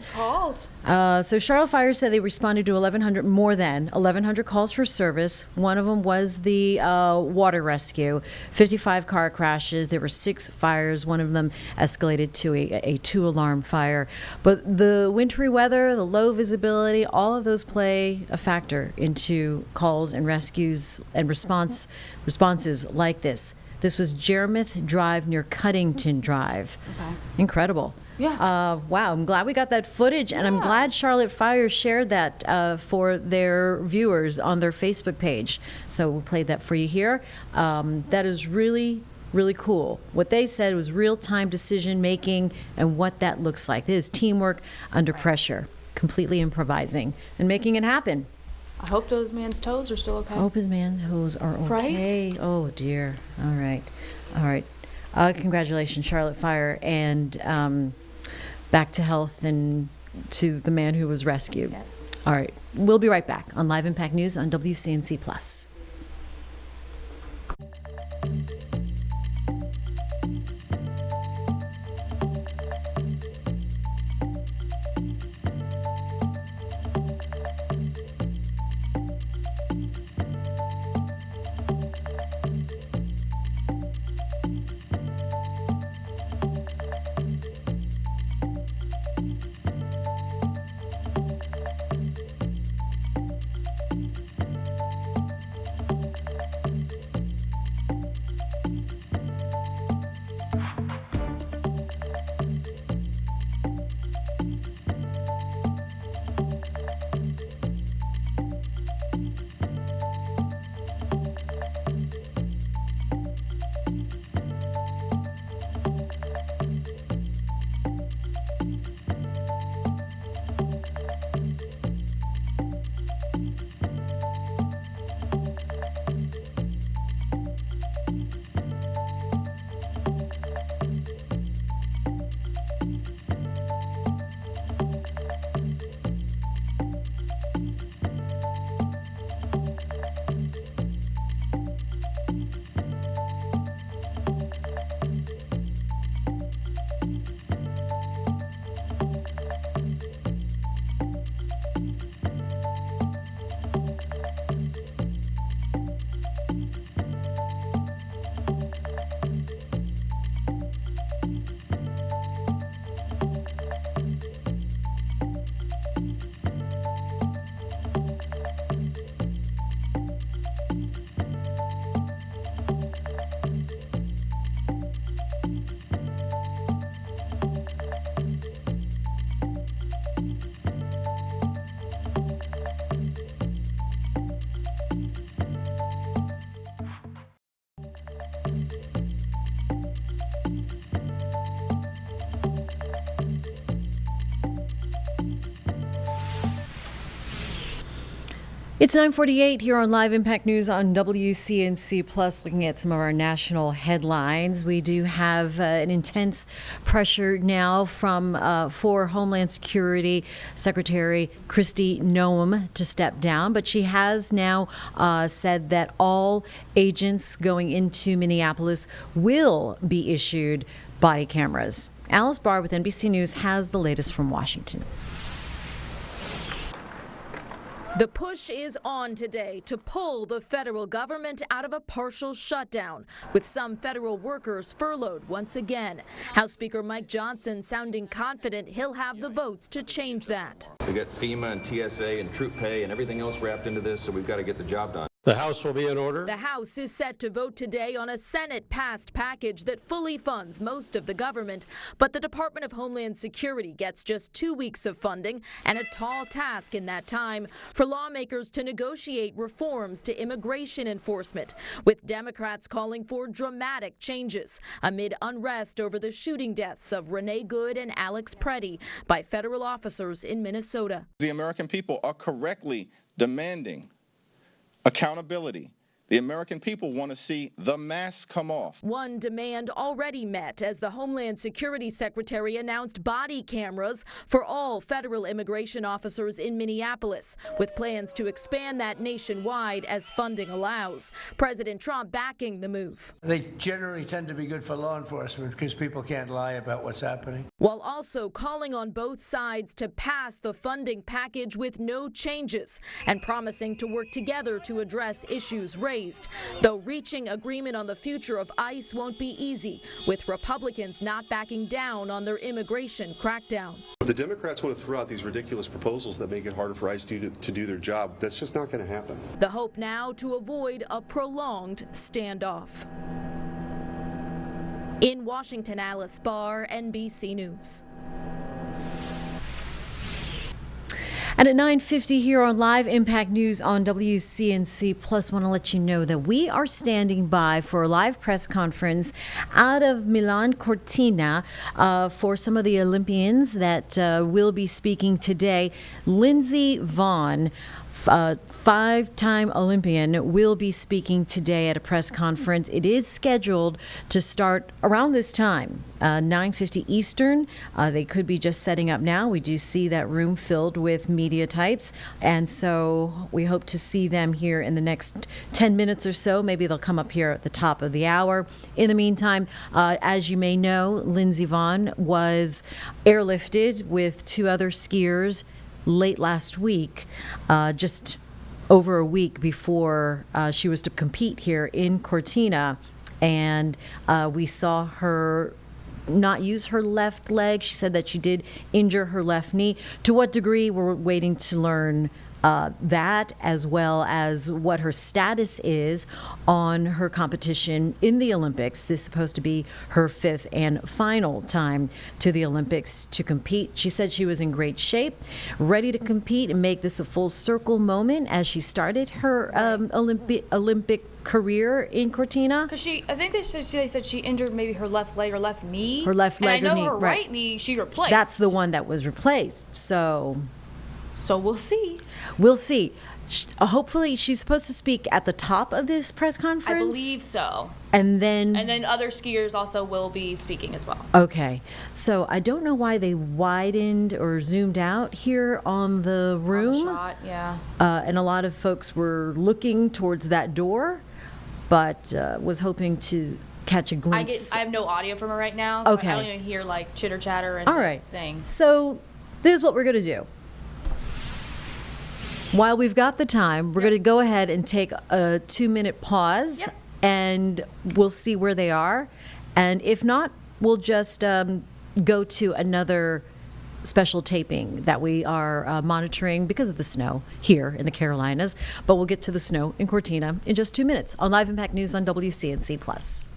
So Charlotte Fire said they responded to more than 1,100 calls for service. One of them was the water rescue. 55 car crashes. There were 6 fires. One of them escalated to a 2-alarm fire. But the wintry weather, the low visibility, all of those play a factor into calls and rescues and responses like this. This was Jeremith Drive near Cuddington Drive. Okay. Incredible. Yeah. Wow. I'm glad we got that footage, and I'm glad Charlotte Fire shared that for their viewers on their Facebook page. So we'll play that for you here. That is really, really cool. What they said was real-time decision making and what that looks like. It is teamwork under pressure, completely improvising and making it happen. I hope those man's toes are still okay. I hope his man's toes are okay. Right? Oh, dear. All right. Congratulations, Charlotte Fire, and back to health and to the man who was rescued. Yes. All right. We'll be right back on Live Impact News on WCNC Plus. It's 9:48 here on Live Impact News on WCNC Plus, looking at some of our national headlines. We do have an intense pressure now for Homeland Security Secretary Kristi Noem to step down, but she has now said that all agents going into Minneapolis will be issued body cameras. Alice Barr with NBC News has the latest from Washington. The push is on today to pull the federal government out of a partial shutdown, with some federal workers furloughed once again. House Speaker Mike Johnson sounding confident he'll have the votes to change that. We got FEMA and TSA and troop pay and everything else wrapped into this, so we've got to get the job done. The House will be in order. The House is set to vote today on a Senate-passed package that fully funds most of the government, but the Department of Homeland Security gets just 2 weeks of funding and a tall task in that time for lawmakers to negotiate reforms to immigration enforcement, with Democrats calling for dramatic changes amid unrest over the shooting deaths of Renee Good and Alex Preddy by federal officers in Minnesota. The American people are correctly demanding accountability. The American people want to see the mask come off. One demand already met as the Homeland Security Secretary announced body cameras for all federal immigration officers in Minneapolis, with plans to expand that nationwide as funding allows. President Trump backing the move. They generally tend to be good for law enforcement because people can't lie about what's happening. While also calling on both sides to pass the funding package with no changes and promising to work together to address issues raised. Though reaching agreement on the future of ICE won't be easy, with Republicans not backing down on their immigration crackdown. If the Democrats want to throw out these ridiculous proposals that make it harder for ICE to do their job, that's just not going to happen. The hope now to avoid a prolonged standoff. In Washington, Alice Barr, NBC News. And at 9:50 here on Live Impact News on WCNC Plus, want to let you know that we are standing by for a live press conference out of Milan Cortina for some of the Olympians that will be speaking today. Lindsey Vonn, five-time Olympian, will be speaking today at a press conference. It is scheduled to start around this time, 9:50 Eastern. They could be just setting up now. We do see that room filled with media types, and so we hope to see them here in the next 10 minutes or so. Maybe they'll come up here at the top of the hour. In the meantime, as you may know, Lindsey Vonn was airlifted with two other skiers late last week, just over a week before she was to compete here in Cortina, and we saw her not use her left leg. She said that she did injure her left knee. To what degree, we're waiting to learn that, as well as what her status is on her competition in the Olympics. This is supposed to be her fifth and final time to the Olympics to compete. She said she was in great shape, ready to compete and make this a full circle moment as she started her Olympic career in Cortina. Because I think they said she injured maybe her left leg or left knee. Her left leg and I know or knee, her right knee she replaced. That's the one that was replaced. So we'll see. We'll see. Hopefully, she's supposed to speak at the top of this press conference. I believe so. And then other skiers also will be speaking as well. Okay. So I don't know why they widened or zoomed out here on the room. On the shot, yeah. And a lot of folks were looking towards that door, but was hoping to catch a glimpse. I have no audio from her right now, so okay. I don't even hear like chitter chatter and all right. thing. So this is what we're going to do. While we've got the time, we're going to go ahead and take a 2-minute pause, and we'll see where they are. And if not, we'll just go to another special taping that we are monitoring because of the snow here in the Carolinas. But we'll get to the snow in Cortina in just 2 minutes on Live Impact News on WCNC Plus.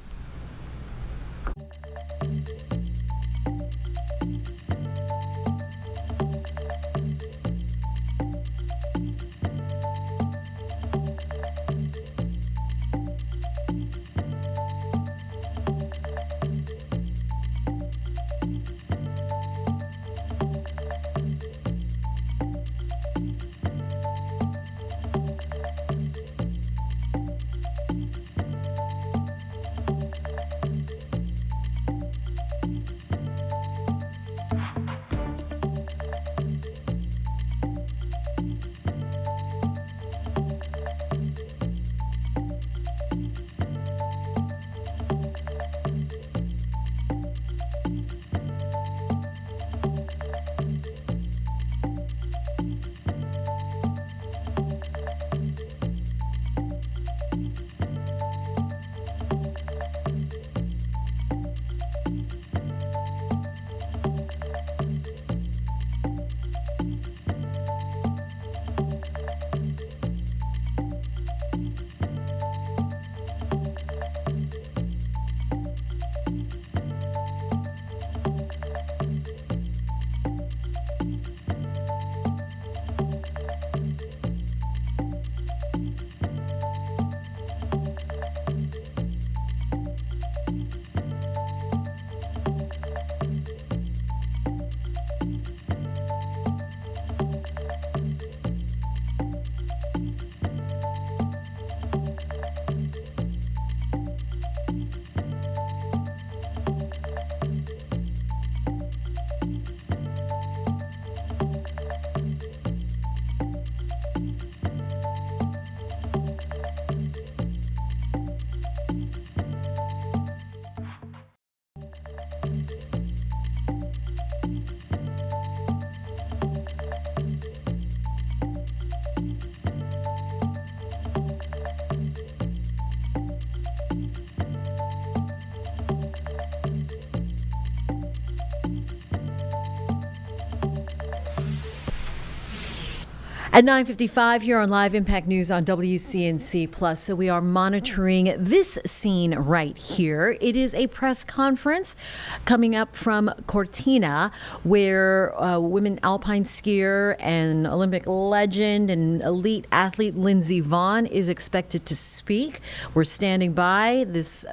At 9:55 here on Live Impact News on WCNC Plus. So we are monitoring this scene right here. It is a press conference coming up from Cortina, where women alpine skier and Olympic legend and elite athlete Lindsey Vonn is expected to speak. We're standing by. This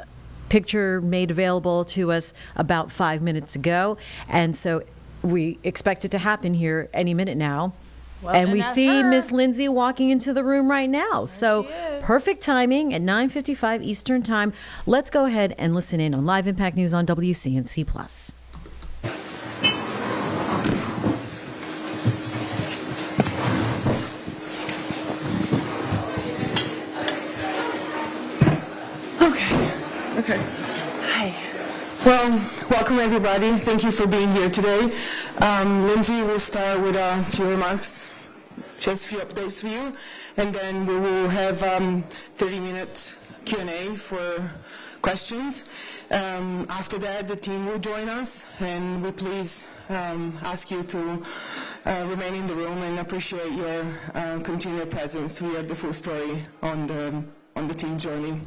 picture made available to us about 5 minutes ago, and so we expect it to happen here any minute now. Well, and we see Miss Lindsey walking into the room right now. So perfect timing at 9:55 Eastern Time. Let's go ahead and listen in on Live Impact News on WCNC Plus. Okay. Hi. Well, welcome everybody. Thank you for being here today. Lindsey will start with a few remarks, just a few updates for you, and then we will have 30-minute Q&A for questions. After that, the team will join us, and we please ask you to remain in the room and appreciate your continued presence to hear the full story on the team journey.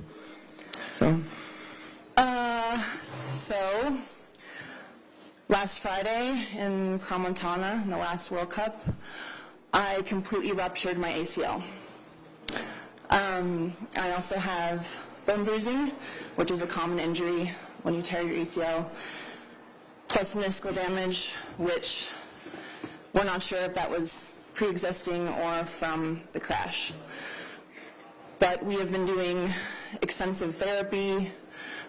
So, last Friday in Crans-Montana, in the last World Cup, I completely ruptured my ACL. I also have bone bruising, which is a common injury when you tear your ACL, plus meniscal damage, which we're not sure if that was pre-existing or from the crash. But we have been doing extensive therapy,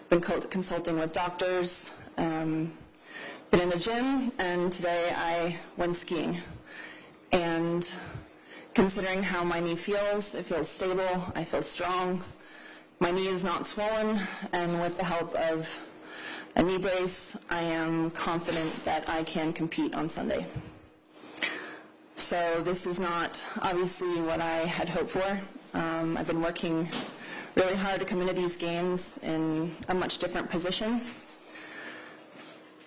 been consulting with doctors, been in the gym, and today I went skiing. And considering how my knee feels, it feels stable, I feel strong. My knee is not swollen, and with the help of a knee brace, I am confident that I can compete on Sunday. So this is not obviously what I had hoped for. I've been working really hard to come into these games in a much different position.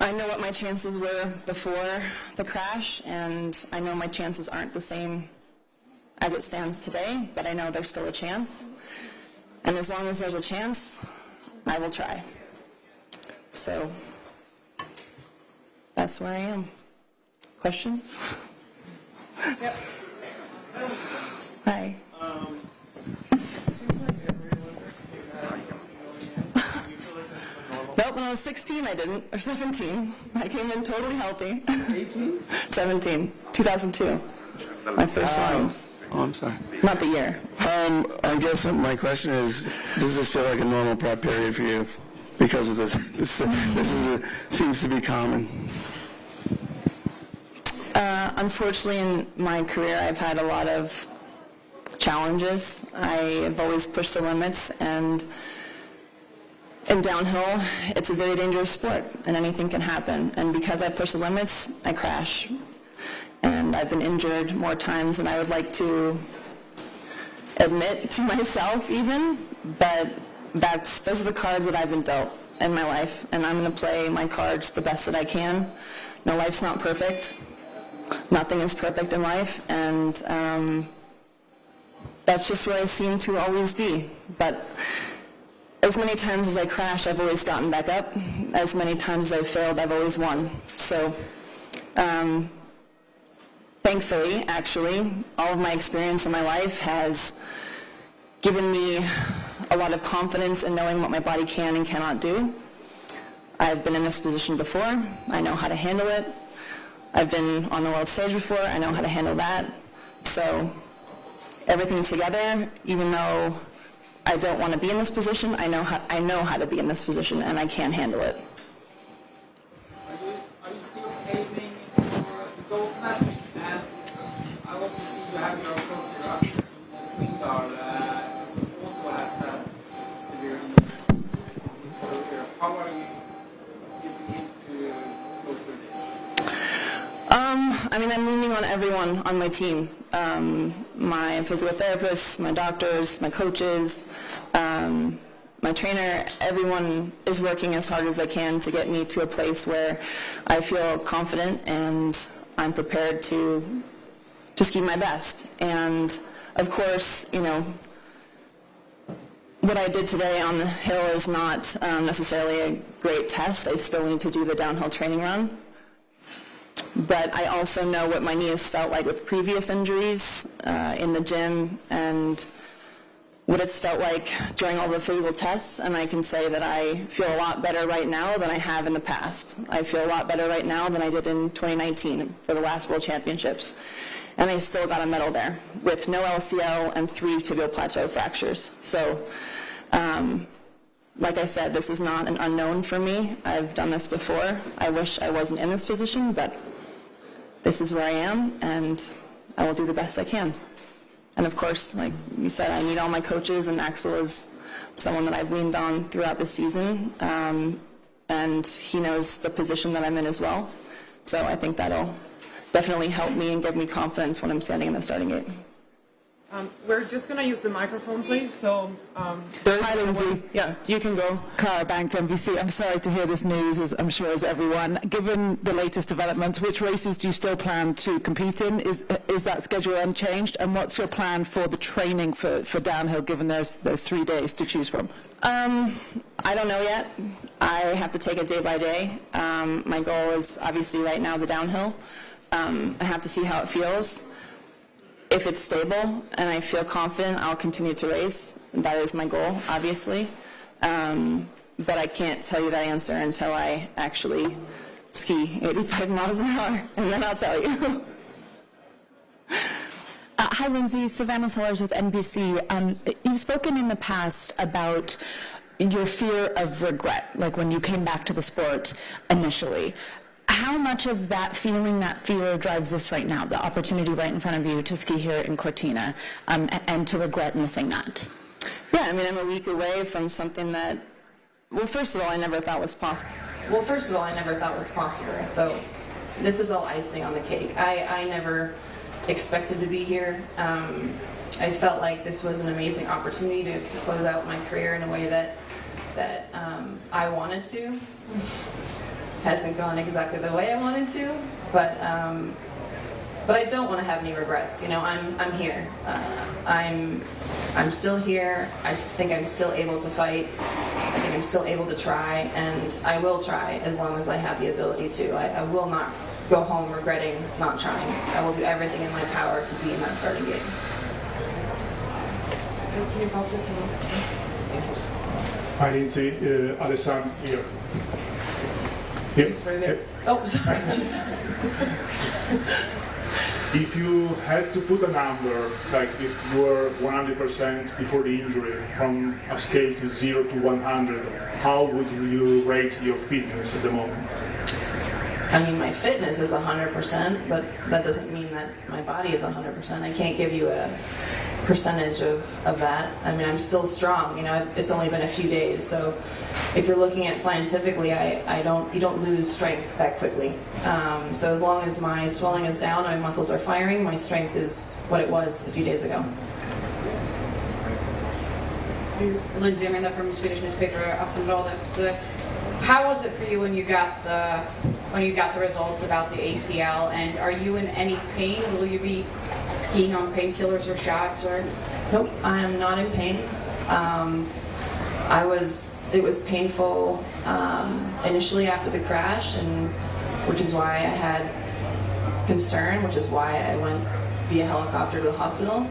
I know what my chances were before the crash, and I know my chances aren't the same as it stands today, but I know there's still a chance. And as long as there's a chance, I will try. So that's where I am. Questions? Yep. Hi. Nope, when I was 16 I didn't, or 17. I came in totally healthy. 18? 17, 2002. My first ones. Oh, I'm sorry. Not the year. I guess my question is, does this feel like a normal prep period for you because of this? Seems to be common. Unfortunately, in my career, I've had a lot of challenges. I have always pushed the limits, and in downhill, it's a very dangerous sport, and anything can happen. And because I push the limits, I crash. And I've been injured more times than I would like to admit to myself even, but those are the cards that I've been dealt in my life, and I'm going to play my cards the best that I can. No, life's not perfect. Nothing is perfect in life, and that's just where I seem to always be. But as many times as I crash, I've always gotten back up. As many times as I've failed, I've always won. So thankfully, actually, all of my experience in my life has given me a lot of confidence in knowing what my body can and cannot do. I've been in this position before. I know how to handle it. I've been on the world stage before. I know how to handle that. So everything together, even though I don't want to be in this position, I know how to be in this position, and I can handle it. Are you still aiming for the gold medal? And I also see you have your coach, Swingdal, also has had severe injuries. So how are you using it to go through this? I'm leaning on everyone on my team. My physical therapists, my doctors, my coaches, my trainer, everyone is working as hard as they can to get me to a place where I feel confident and I'm prepared to just give my best. And of course, you know, what I did today on the hill is not necessarily a great test. I still need to do the downhill training run. But I also know what my knee has felt like with previous injuries in the gym and what it's felt like during all the physical tests, and I can say that I feel a lot better right now than I have in the past. I feel a lot better right now than I did in 2019 for the last World Championships. And I still got a medal there with no LCL and 3 tibial plateau fractures. So, like I said, this is not an unknown for me. I've done this before. I wish I wasn't in this position, but this is where I am, and I will do the best I can. And of course, like you said, I need all my coaches, and Axel is someone that I've leaned on throughout the season, and he knows the position that I'm in as well. So I think that'll definitely help me and give me confidence when I'm standing in the starting gate. We're just going to use the microphone, please. So, Hi, Lindsey. Yeah, you can go. Cara Banks, NBC. I'm sorry to hear this news, as I'm sure as everyone. Given the latest developments, which races do you still plan to compete in? Is that schedule unchanged? And what's your plan for the training for downhill, given there's 3 days to choose from? I don't know yet. I have to take it day by day. My goal is obviously right now the downhill. I have to see how it feels. If it's stable and I feel confident, I'll continue to race. That is my goal, obviously. But I can't tell you that answer until I actually ski 85 miles an hour, and then I'll tell you. Hi, Lindsey. Savannah Sellers with NBC. You've spoken in the past about your fear of regret, like when you came back to the sport initially. How much of that feeling, that fear, drives this right now, the opportunity right in front of you to ski here in Cortina, and to regret missing that? Yeah, I mean, I'm a week away from something that, well, first of all, I never thought was possible. So this is all icing on the cake. I never expected to be here. I felt like this was an amazing opportunity to close out my career in a way that I wanted to. Hasn't gone exactly the way I wanted to, but I don't want to have any regrets. You know, I'm here. I'm still here. I think I'm still able to fight. I think I'm still able to try, and I will try as long as I have the ability to. I will not go home regretting not trying. I will do everything in my power to be in that starting gate. Can you pass it to me? Hi, Lindsey. Alessandro here. It's right there. Oh, sorry. Jesus. If you had to put a number, like if you were 100% before the injury, from a scale to 0 to 100, how would you rate your fitness at the moment? I mean, my fitness is 100%, but that doesn't mean that my body is 100%. I can't give you a percentage of that. I mean, I'm still strong. You know, it's only been a few days, so if you're looking at scientifically, you don't lose strength that quickly. So as long as my swelling is down, my muscles are firing, my strength is what it was a few days ago. Lindsey, Amanda from the Swedish newspaper Aftonbladet. How was it for you when you got the results about the ACL? And are you in any pain? Will you be skiing on painkillers or shots? Or nope, I am not in pain. It was painful initially after the crash, and which is why I had concern, which is why I went via helicopter to the hospital.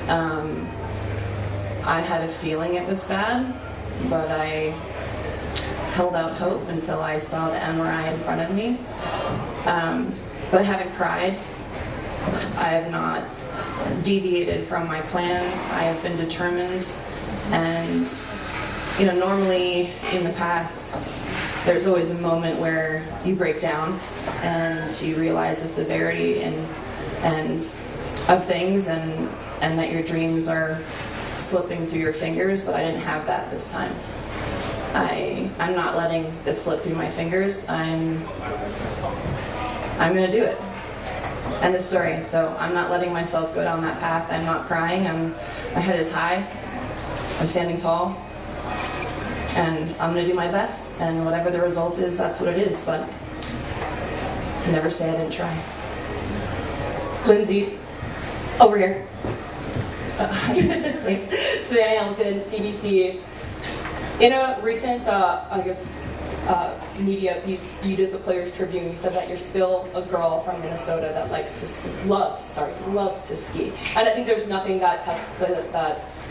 I had a feeling it was bad, but I held out hope until I saw the MRI in front of me. But I haven't cried. I have not deviated from my plan. I have been determined, and you know, normally in the past, there's always a moment where you break down and you realize the severity and of things, and that your dreams are slipping through your fingers. But I didn't have that this time. I'm not letting this slip through my fingers. I'm gonna do it. End of story. So I'm not letting myself go down that path. I'm not crying. My head is high. I'm standing tall. And I'm gonna do my best. And whatever the result is, that's what it is. But never say I didn't try. Lindsey, Over here. Thanks. Savannah Hamilton, CBC. In a recent, media piece you did, the Players Tribune, you said that you're still a girl from Minnesota that loves to ski. And I think there's nothing that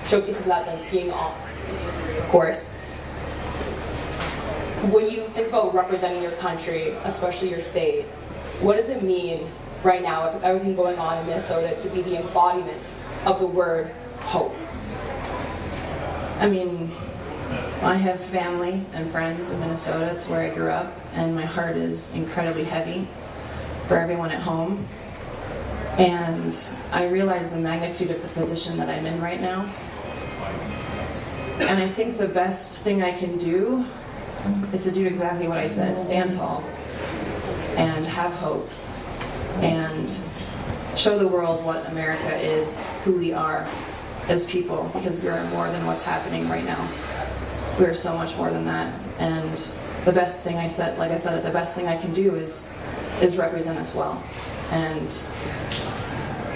showcases that than skiing, of course. When you think about representing your country, especially your state, what does it mean right now, with everything going on in Minnesota, to be the embodiment of the word hope? I mean, I have family and friends in Minnesota. It's where I grew up, and my heart is incredibly heavy for everyone at home. And I realize the magnitude of the position that I'm in right now. And I think the best thing I can do is to do exactly what I said: stand tall and have hope and show the world what America is, who we are as people, because we are more than what's happening right now. We are so much more than that. And the best thing the best thing I can do is represent us well. And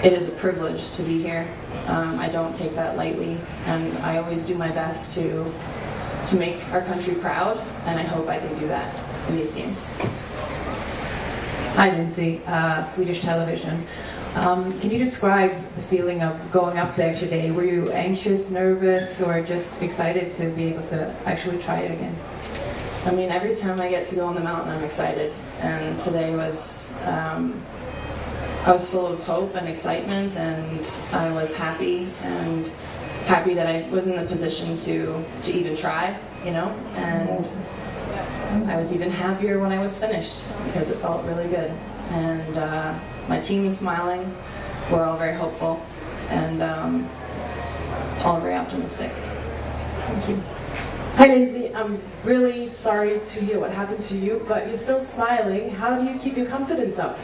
it is a privilege to be here. I don't take that lightly, and I always do my best to make our country proud, and I hope I can do that in these games. Hi, Lindsey, Swedish television. Can you describe the feeling of going up there today? Were you anxious, nervous, or just excited to be able to actually try it again? I mean, every time I get to go on the mountain, I'm excited. And today was, I was full of hope and excitement, and I was happy that I was in the position to even try, and I was even happier when I was finished because it felt really good. And my team is smiling. We're all very hopeful and all very optimistic. Thank you. Hi, Lindsey. I'm really sorry to hear what happened to you, but you're still smiling. How do you keep your confidence up?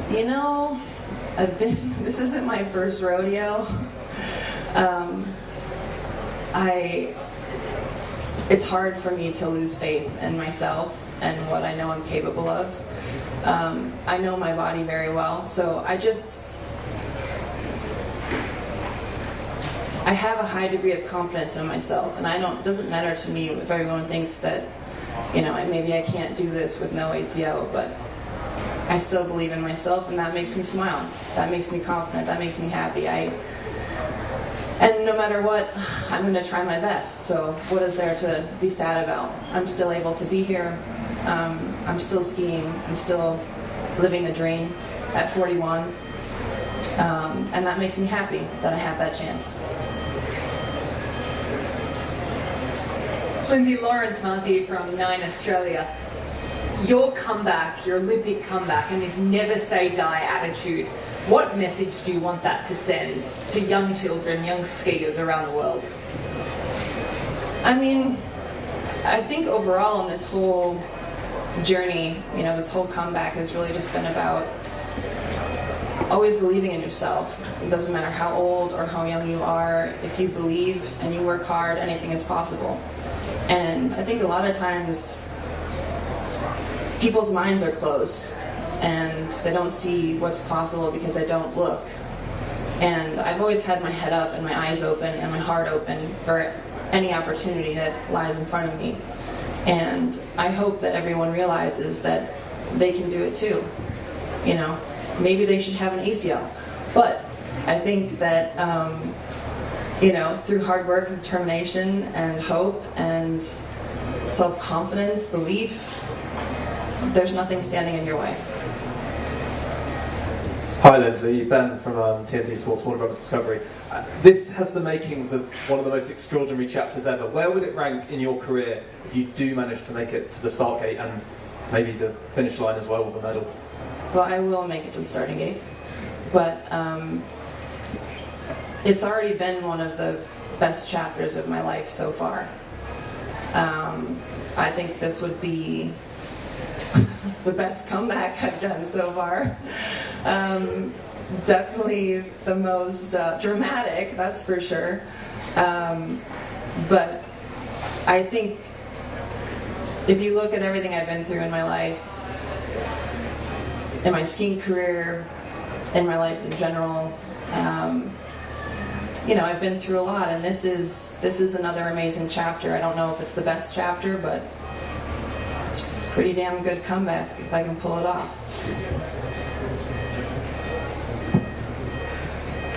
This isn't my first rodeo. It's hard for me to lose faith in myself and what I know I'm capable of. I know my body very well, so I have a high degree of confidence in myself, and it doesn't matter to me if everyone thinks that, maybe I can't do this with no ACL, but I still believe in myself, and that makes me smile. That makes me confident. That makes me happy. And no matter what, I'm going to try my best. So what is there to be sad about? I'm still able to be here. I'm still skiing. I'm still living the dream at 41. And that makes me happy that I have that chance. Lindsey, Lawrence Massey from 9 Australia. Your comeback, your Olympic comeback, and this never say die attitude, what message do you want that to send to young children, young skiers around the world? I mean, I think overall in this whole journey, this whole comeback has really just been about always believing in yourself. It doesn't matter how old or how young you are. If you believe and you work hard, anything is possible. And I think a lot of times people's minds are closed and they don't see what's possible because they don't look. And I've always had my head up and my eyes open and my heart open for any opportunity that lies in front of me. And I hope that everyone realizes that they can do it too. Maybe they should have an ACL. But I think that, through hard work and determination and hope and self-confidence, belief, there's nothing standing in your way. Hi Lindsey, Ben from TNT Sports, Warner Brothers Discovery. This has the makings of one of the most extraordinary chapters ever. Where would it rank in your career if you do manage to make it to the start gate and maybe the finish line as well with a medal? Well, I will make it to the starting gate, but it's already been one of the best chapters of my life so far. I think this would be the best comeback I've done so far. Definitely the most dramatic, that's for sure. But I think if you look at everything I've been through in my life, in my skiing career, in my life in general. You know, I've been through a lot, and this is another amazing chapter. I don't know if it's the best chapter, but it's a pretty damn good comeback if I can pull it off.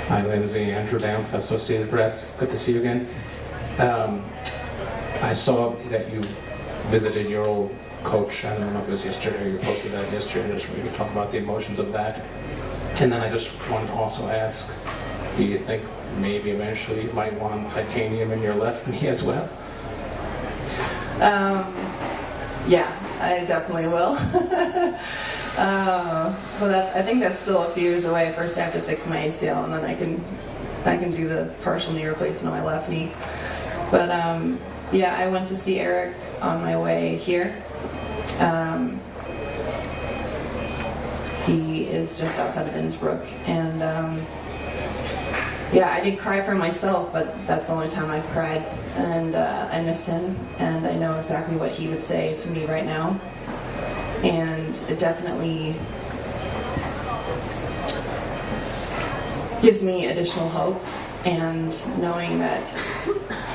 Hi, Lindsey. Andrew Banff, Associated Press. Good to see you again. I saw that you visited your old coach. I don't know if it was yesterday or you posted that yesterday. Just maybe talk about the emotions of that. And then I just wanted to also ask, do you think maybe eventually you might want titanium in your left knee as well? Yeah, I definitely will. Well, I think that's still a few years away. First, I have to fix my ACL, and then I can do the partial knee replacement on my left knee. But yeah, I went to see Eric on my way here. He is just outside of Innsbruck, and yeah, I did cry for myself, but that's the only time I've cried, and I miss him, and I know exactly what he would say to me right now, and it definitely gives me additional hope, and knowing that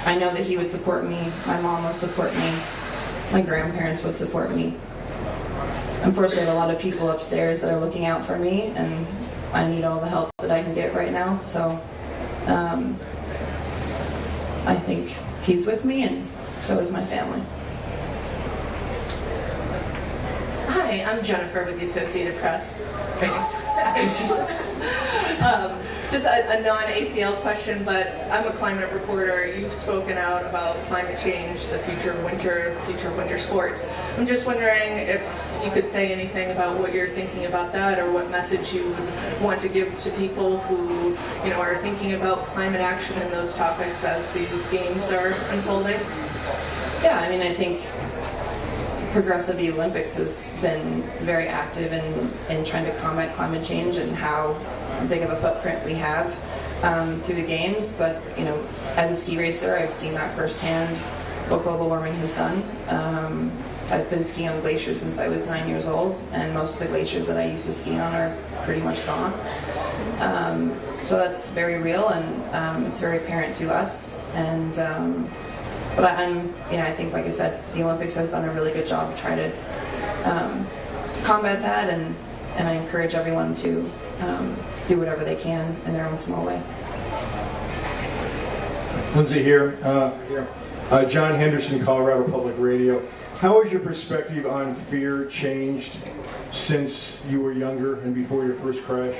I know that he would support me, my mom would support me, my grandparents would support me. Unfortunately, I have a lot of people upstairs that are looking out for me, and I need all the help that I can get right now, so I think he's with me, and so is my family. Hi, I'm Jennifer with the Associated Press. Just a non-ACL question, but I'm a climate reporter. You've spoken out about climate change, the future of winter sports. I'm just wondering if you could say anything about what you're thinking about that, or what message you would want to give to people who, you know, are thinking about climate action and those topics as these games are unfolding. Yeah, I mean, I think Progressive the Olympics has been very active in trying to combat climate change and how big of a footprint we have through the games. But, you know, as a ski racer, I've seen that firsthand, what global warming has done. I've been skiing on glaciers since I was 9 years old, and most of the glaciers that I used to ski on are pretty much gone. So that's very real, and it's very apparent to us. And but I think, like I said, the Olympics has done a really good job to try to combat that, and I encourage everyone to do whatever they can in their own small way. Lindsey here. John Henderson, Colorado Public Radio. How has your perspective on fear changed since you were younger and before your first crash?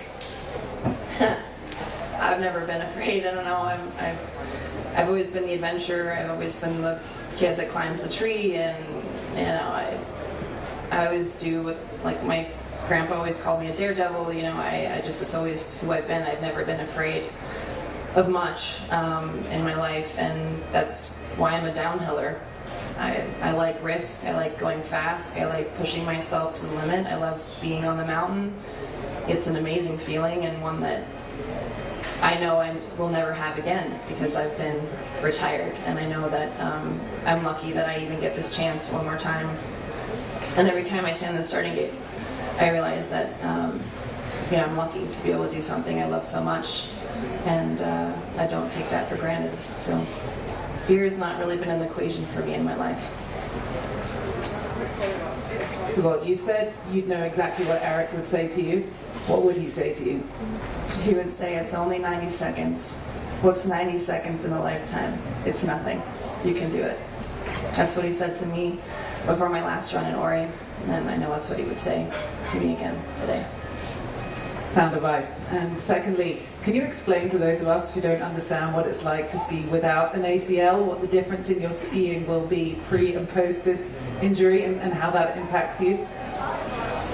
I've never been afraid. I don't know. I've always been the adventurer. I've always been the kid that climbs a tree, and you know, I always do what, like, my grandpa always called me a daredevil. You know, it's always who I've been. I've never been afraid of much in my life, and that's why I'm a downhiller. I like risk. I like going fast. I like pushing myself to the limit. I love being on the mountain. It's an amazing feeling, and one that I know I will never have again, because I've been retired, and I know that I'm lucky that I even get this chance one more time. And every time I stand in the starting gate, I realize that I'm lucky to be able to do something I love so much, and I don't take that for granted. So fear has not really been an equation for me in my life. Well, you said you'd know exactly what Eric would say to you. What would he say to you? He would say, it's only 90 seconds. What's 90 seconds in a lifetime? It's nothing. You can do it. That's what he said to me before my last run in Ori, and I know that's what he would say to me again today. Sound advice. And secondly, can you explain to those of us who don't understand what it's like to ski without an ACL, what the difference in your skiing will be pre and post this injury, and how that impacts you?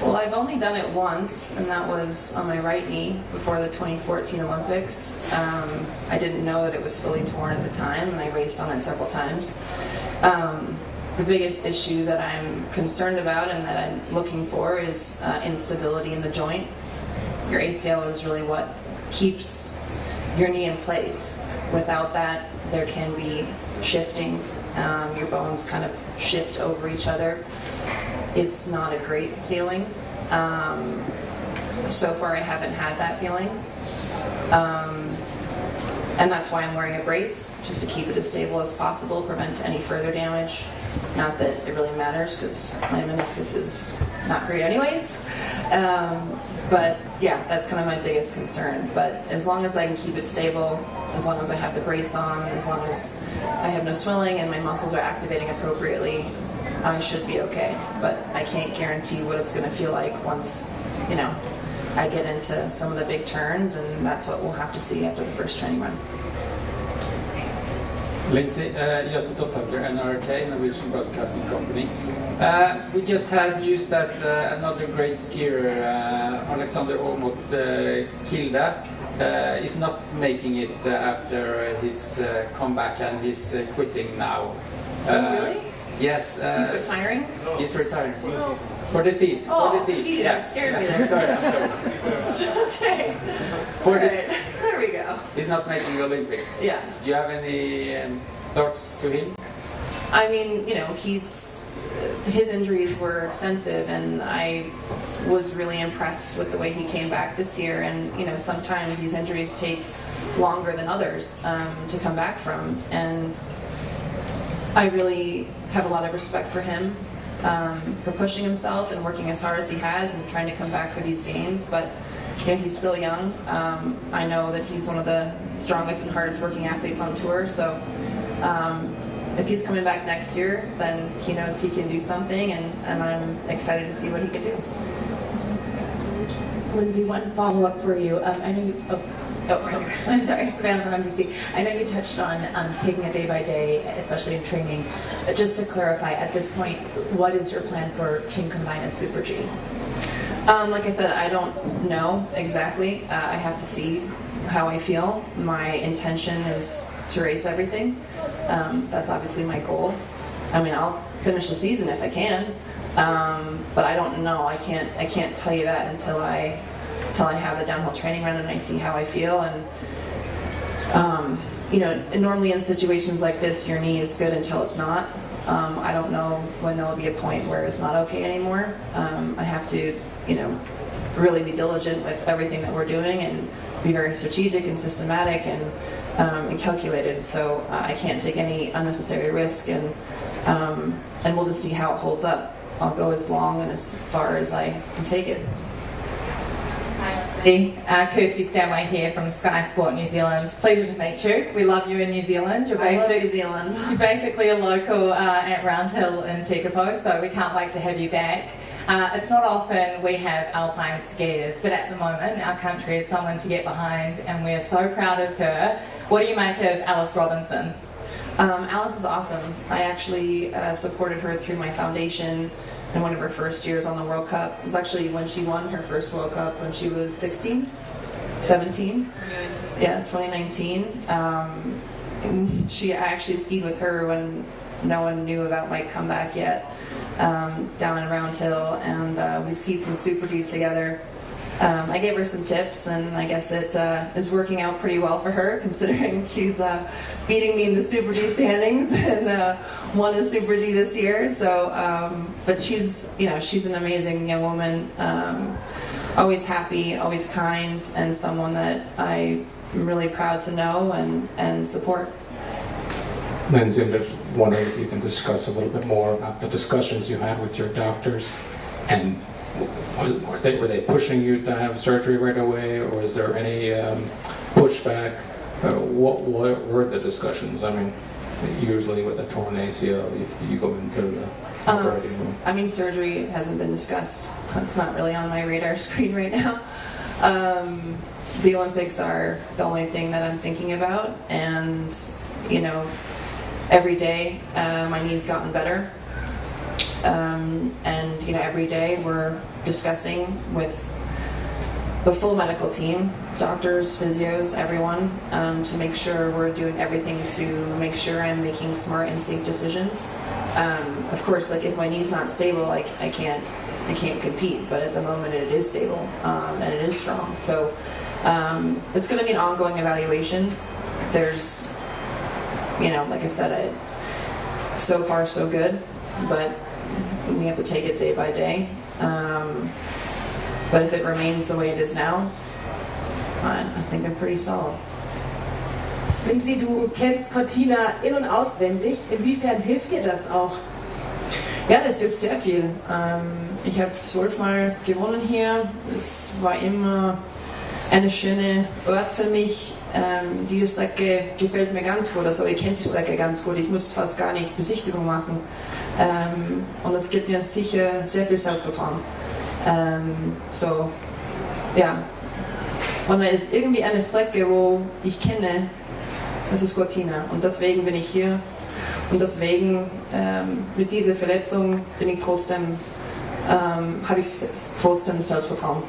Well, I've only done it once, and that was on my right knee before the 2014 Olympics. I didn't know that it was fully torn at the time, and I raced on it several times. The biggest issue that I'm concerned about and that I'm looking for is instability in the joint. Your ACL is really what keeps your knee in place. Without that, there can be shifting. Your bones kind of shift over each other. It's not a great feeling. so far I haven't had that feeling. And that's why I'm wearing a brace, just to keep it as stable as possible, prevent any further damage. Not that it really matters, because my meniscus is not great anyways. But yeah, that's kind of my biggest concern. But as long as I can keep it stable, as long as I have the brace on, as long as I have no swelling and my muscles are activating appropriately, I should be okay. But I can't guarantee what it's going to feel like once, you know, I get into some of the big turns, and that's what we'll have to see after the first training run. Lindsey, Göte Tofthager, NRK, Norwegian Broadcasting Company. We just had news that another great skier, Alexander Aamodt Kilde, is not making it after his comeback, and he's quitting now. Oh, really? Yes. He's retiring? He's retiring. For the season. Oh, for the season. geez, Yeah. scared me there. Sorry, I'm sorry. Okay. For All the- right. There we go. He's not making the Olympics. Yeah. Do you have any thoughts to him? I mean, you know, his injuries were extensive, and I was really impressed with the way he came back this year. And you know, sometimes these injuries take longer than others to come back from, and I really have a lot of respect for him for pushing himself and working as hard as he has and trying to come back for these games. But you know, he's still young. I know that he's one of the strongest and hardest working athletes on tour, so if he's coming back next year, then he knows he can do something, and I'm excited to see what he can do. Lindsey, one follow-up for you. I know you. I'm sorry, Savannah from NBC. I know you touched on taking it day by day, especially in training. Just to clarify, at this point, what is your plan for Team Combined and Super G? Like I said, I don't know exactly. I have to see how I feel. My intention is to race everything. That's obviously my goal. I mean, I'll finish the season if I can, but I don't know. I can't tell you that until I have the downhill training run and I see how I feel. And you know, normally in situations like this, your knee is good until it's not. I don't know when there'll be a point where it's not okay anymore. I have to, you know, really be diligent with everything that we're doing and be very strategic and systematic and calculated. So I can't take any unnecessary risk, and we'll just see how it holds up. I'll go as long and as far as I can take it. Kirsty Stanway here from Sky Sport New Zealand. Pleasure to meet you. We love you in New Zealand. I love New Zealand. You're basically a local at Roundhill in Tekapo, so we can't wait to have you back. It's not often we have alpine skiers, but at the moment our country is someone to get behind, and we're so proud of her. What do you make of Alice Robinson? Alice is awesome. I actually supported her through my foundation in one of her first years on the World Cup. It was actually when she won her first World Cup when she was 16, 17. Yeah, 2019. I actually skied with her when no one knew about my comeback yet, down in Round Hill, and we skied some Super Gs together. I gave her some tips, and I guess it is working out pretty well for her, considering she's beating me in the Super G standings and won a Super G this year. So, but she's an amazing young woman, always happy, always kind, and someone that I'm really proud to know and support. Lindsey, I'm just wondering if you can discuss a little bit more about the discussions you had with your doctors, and were they pushing you to have surgery right away, or is there any pushback? What were the discussions? I mean, usually with a torn ACL, you go into the operating room. I mean, surgery hasn't been discussed. It's not really on my radar screen right now. The Olympics are the only thing that I'm thinking about, and you know, every day my knee's gotten better. And you know, every day we're discussing with the full medical team, doctors, physios, everyone, to make sure we're doing everything to make sure I'm making smart and safe decisions. Of course, like if my knee's not stable, like I can't compete. But at the moment, it is stable and it is strong. So it's going to be an ongoing evaluation. There's, you know, like I said, so far so good, but we have to take it day by day. But if it remains the way it is now, I think I'm pretty solid. Lindsey, du kennst Cortina in- und auswendig. Inwiefern hilft dir das auch? Ja, das hilft sehr viel. Ich habe 12 Mal gewonnen hier. Es war immer eine schöne Ort für mich. Diese Strecke gefällt mir ganz gut. Also ich kenne die Strecke ganz gut. Ich muss fast gar nicht Besichtigung machen. Und es gibt mir sicher sehr viel Selbstvertrauen. Ja. Und da ist irgendwie eine Strecke, wo ich kenne, das ist Cortina. Und deswegen bin ich hier. Und deswegen, mit dieser Verletzung bin ich trotzdem, habe ich trotzdem Selbstvertrauen.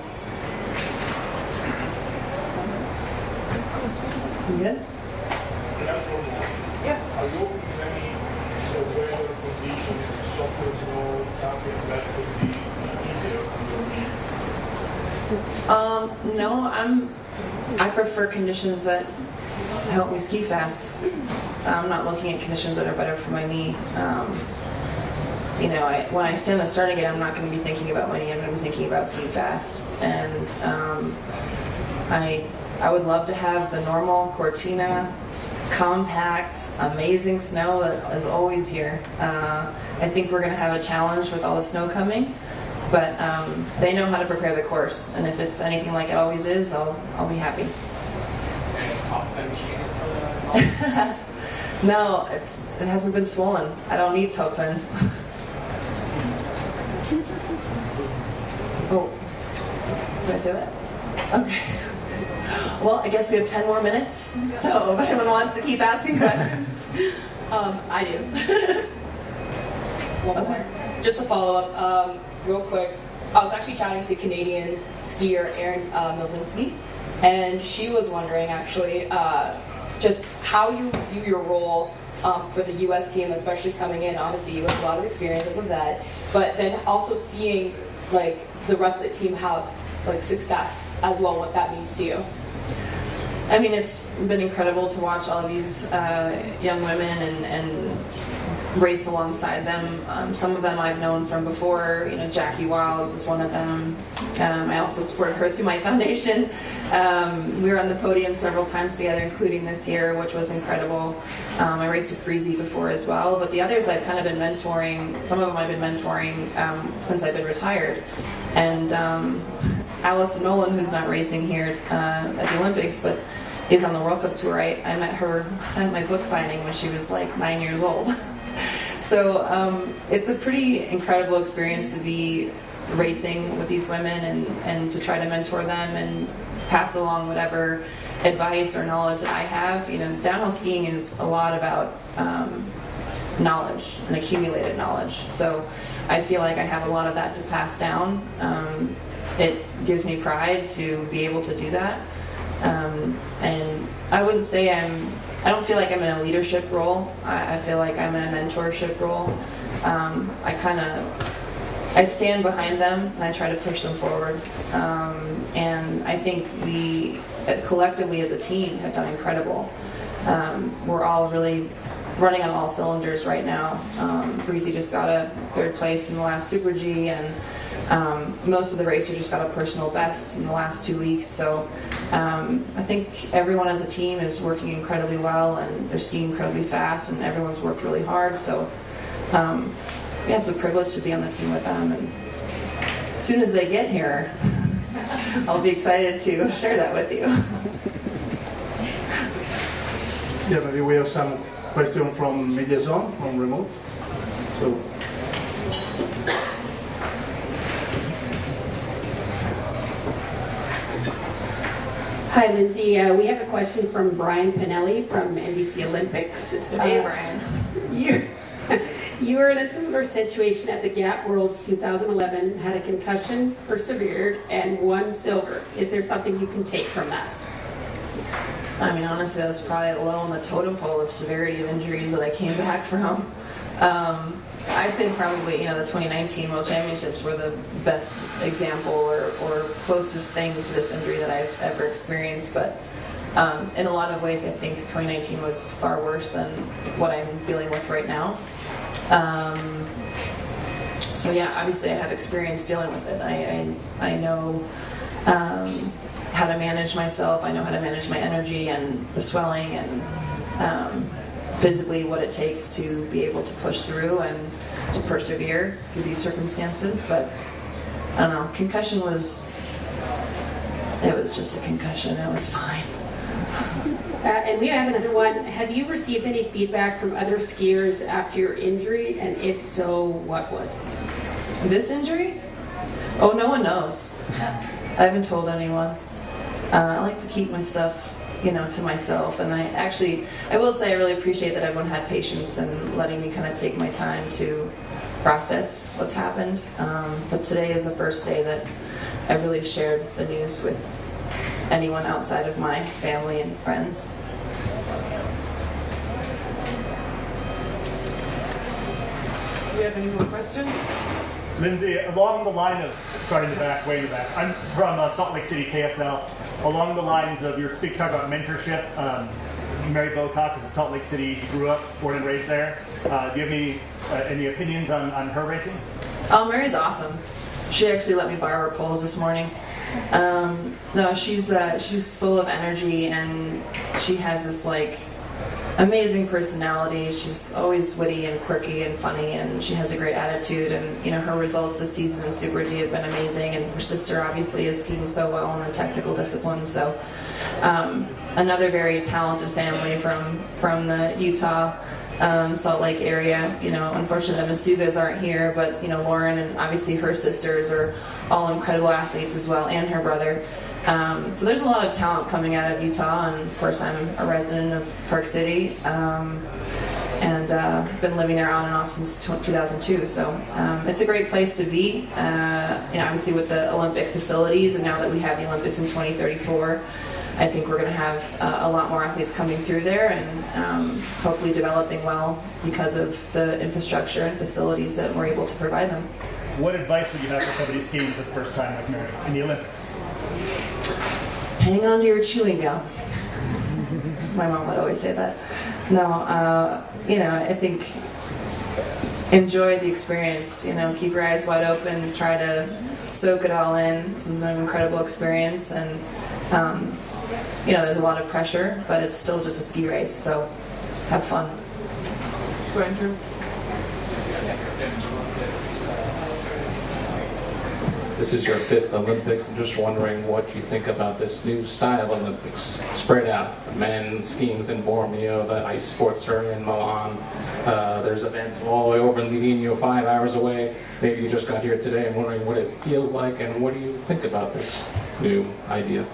Good? Yeah. Are you in any weather conditions, soccer, snow, something that could be easier on your knee? No, I prefer conditions that help me ski fast. I'm not looking at conditions that are better for my knee. When I stand the starting gate, I'm not going to be thinking about my knee. I'm going to be thinking about skiing fast. And I would love to have the normal Cortina, compact, amazing snow that is always here. I think we're going to have a challenge with all the snow coming, but they know how to prepare the course, and if it's anything like it always is, I'll be happy. No, it hasn't been swollen. I don't need Topfen. Oh, did I say that? Okay. Well, I guess we have 10 more minutes, so if anyone wants to keep asking questions. I do. One more. Just a follow-up, real quick. I was actually chatting to Canadian skier Erin Milzinski, and she was wondering actually just how you view your role for the U.S. team, especially coming in. Obviously, you have a lot of experience as a vet, but then also seeing like the rest of the team have like success as well. What that means to you? I mean, it's been incredible to watch all of these young women and race alongside them. Some of them I've known from before. Jackie Wiles is one of them. I also supported her through my foundation. We were on the podium several times together, including this year, which was incredible. I raced with Breezy before as well, but the others I've kind of been mentoring. Some of them I've been mentoring since I've been retired. And Allison Nolan, who's not racing here at the Olympics, but is on the World Cup Tour. I met her at my book signing when she was like 9 years old. So it's a pretty incredible experience to be racing with these women and to try to mentor them and pass along whatever advice or knowledge that I have. Downhill skiing is a lot about knowledge and accumulated knowledge. So I feel like I have a lot of that to pass down. It gives me pride to be able to do that. And I wouldn't say I don't feel like I'm in a leadership role. I feel like I'm in a mentorship role. I stand behind them and I try to push them forward. And I think we collectively as a team have done incredible. We're all really running on all cylinders right now. Breezy just got a 3rd place in the last Super G, and most of the racers just got a personal best in the last 2 weeks. So I think everyone as a team is working incredibly well, and they're skiing incredibly fast, and everyone's worked really hard. So yeah, it's a privilege to be on the team with them. And as soon as they get here, I'll be excited to share that with you. Yeah, maybe we have some question from Media Zone, from remote. So. Hi, Lindsey. We have a question from Brian Pinelli from NBC Olympics. Hey, Brian. You were in a similar situation at the Gap Worlds 2011, had a concussion, persevered, and won silver. Is there something you can take from that? I mean, honestly, that was probably low on the totem pole of severity of injuries that I came back from. I'd say probably, the 2019 World Championships were the best example or closest thing to this injury that I've ever experienced. But in a lot of ways, I think 2019 was far worse than what I'm dealing with right now. So yeah, obviously I have experience dealing with it. I know how to manage myself. I know how to manage my energy and the swelling and physically what it takes to be able to push through and to persevere through these circumstances. But I don't know, concussion was just a concussion. It was fine. And we have another one. Have you received any feedback from other skiers after your injury? And if so, what was it? This injury? Oh, no one knows. I haven't told anyone. I like to keep my stuff, to myself. And I will say I really appreciate that everyone had patience and letting me kind of take my time to process what's happened. But today is the first day that I've really shared the news with anyone outside of my family and friends. Do we have any more questions? Lindsey, along the line of, starting in the back, way in the back, I'm from Salt Lake City, KSL. Along the lines of your talk about mentorship, Mary Bocock is in Salt Lake City. She grew up, born and raised there. Do you have any opinions on her racing? Oh, Mary's awesome. She actually let me borrow her poles this morning. No, she's full of energy, and she has this amazing personality. She's always witty and quirky and funny, and she has a great attitude. And her results this season in Super G have been amazing. And her sister obviously is skiing so well in the technical discipline. So another very talented family from the Utah Salt Lake area. Unfortunately the Masugas aren't here, but Lauren and obviously her sisters are all incredible athletes as well, and her brother. So there's a lot of talent coming out of Utah, and of course I'm a resident of Park City, and been living there on and off since 2002. So it's a great place to be. Obviously with the Olympic facilities, and now that we have the Olympics in 2034, I think we're going to have a lot more athletes coming through there, and hopefully developing well because of the infrastructure and facilities that we're able to provide them. What advice would you have for somebody skiing for the first time like Mary in the Olympics? Hang on to your chewing gum. My mom would always say that. No, I think enjoy the experience. Keep your eyes wide open. Try to soak it all in. This is an incredible experience, and there's a lot of pressure, but it's still just a ski race. So have fun. Andrew? This is your 5th Olympics. I'm just wondering what you think about this new style Olympics. Spread out. Men skiing's in Bormio, the ice sports are in Milan. There's events all the way over in Livigno, 5 hours away. Maybe you just got here today. I'm wondering what it feels like, and what do you think about this new idea?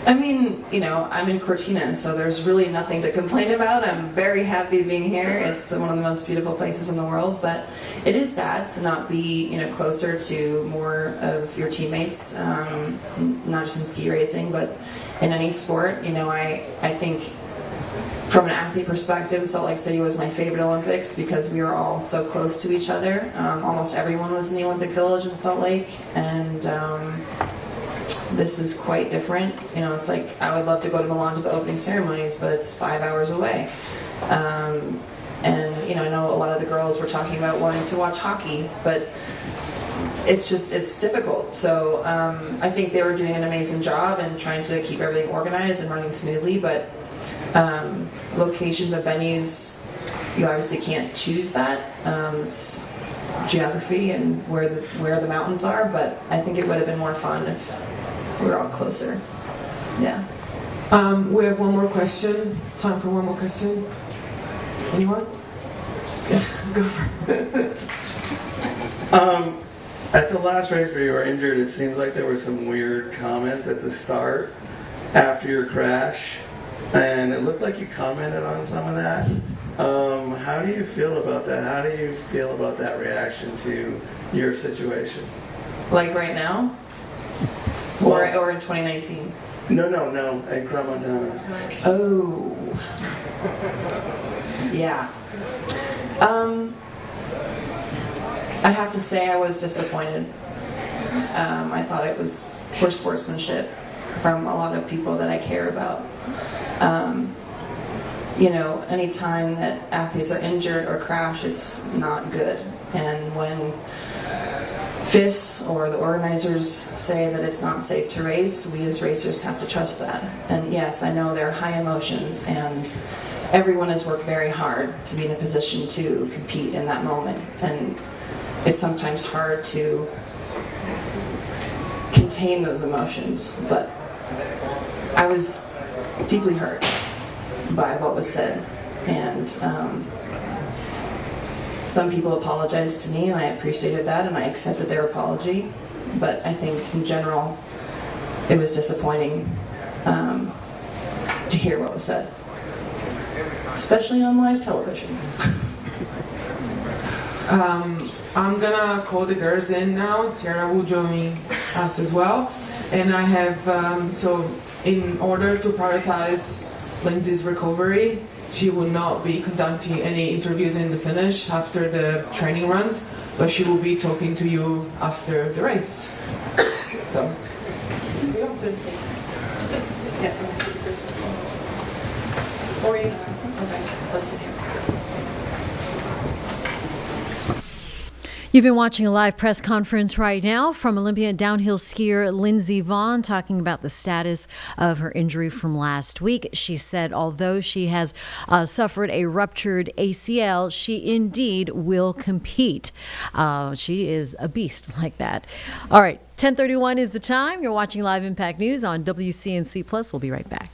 I'm in Cortina, so there's really nothing to complain about. I'm very happy being here. It's one of the most beautiful places in the world, but it is sad to not be, closer to more of your teammates, not just in ski racing, but in any sport. I think from an athlete perspective, Salt Lake City was my favorite Olympics because we were all so close to each other. Almost everyone was in the Olympic Village in Salt Lake, and this is quite different. It's like I would love to go to Milan to the opening ceremonies, but it's 5 hours away. And I know a lot of the girls were talking about wanting to watch hockey, but it's difficult. So I think they were doing an amazing job and trying to keep everything organized and running smoothly, but location of venues, you obviously can't choose that. It's geography and where the mountains are, but I think it would have been more fun if we were all closer. Yeah. We have one more question. Time for one more question. Anyone? Go for it. At the last race where you were injured, it seems like there were some weird comments at the start after your crash, and it looked like you commented on some of that. How do you feel about that? How do you feel about that reaction to your situation? Like right now? Or in 2019? No, at Grand Montana. Oh. Yeah. I have to say I was disappointed. I thought it was poor sportsmanship from a lot of people that I care about. you know, any time that athletes are injured or crash, it's not good. And when FIS or the organizers say that it's not safe to race, we as racers have to trust that. And yes, I know there are high emotions, and everyone has worked very hard to be in a position to compete in that moment. And it's sometimes hard to contain those emotions, but I was deeply hurt by what was said. And some people apologized to me, and I appreciated that, and I accepted their apology. But I think in general, it was disappointing to hear what was said, especially on live television. I'm gonna call the girls in now. Sierra will join us as well. And I have, so in order to prioritize Lindsey's recovery, she will not be conducting any interviews in the finish after the training runs, but she will be talking to you after the race. So. Or you know, okay, let's sit here. You've been watching a live press conference right now from Olympian downhill skier Lindsey Vonn talking about the status of her injury from last week. She said although she has suffered a ruptured ACL, she indeed will compete. She is a beast like that. All right, 10:31 is the time. You're watching Live Impact News on WCNC Plus. We'll be right back.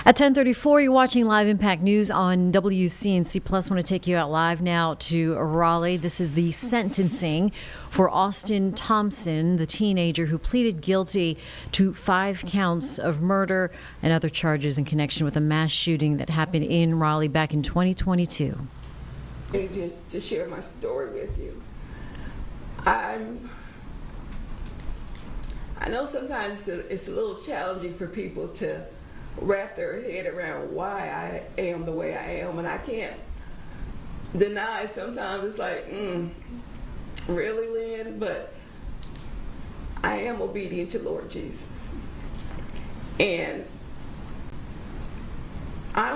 At 10:34, you're watching Live Impact News on WCNC Plus. I want to take you out live now to Raleigh. This is the sentencing for Austin Thompson, the teenager who pleaded guilty to 5 counts of murder and other charges in connection with a mass shooting that happened in Raleigh back in 2022. To share my story with you. I know sometimes it's a little challenging for people to wrap their head around why I am the way I am, and I denied. Sometimes it's like, really, Lynn? But I am obedient to Lord Jesus. And I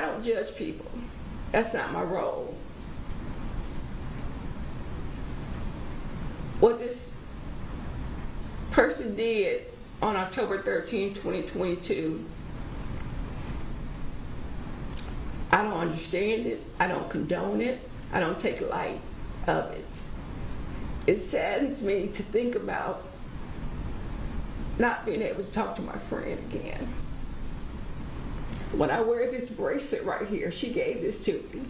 don't judge people. That's not my role. What this person did on October 13, 2022, I don't understand it. I don't condone it. I don't take light of it. It saddens me to think about not being able to talk to my friend again. When I wear this bracelet right here, she gave this to me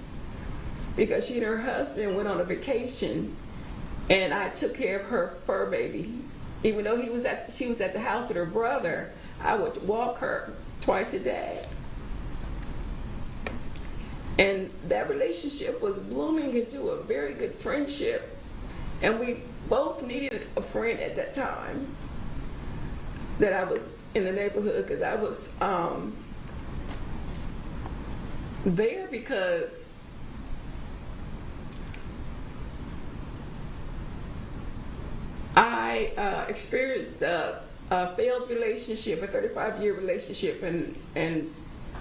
because she and her husband went on a vacation, and I took care of her fur baby. Even though she was at the house with her brother, I would walk her twice a day. And that relationship was blooming into a very good friendship. And we both needed a friend at that time that I was in the neighborhood, because I was there because I experienced a failed relationship, a 35-year relationship, and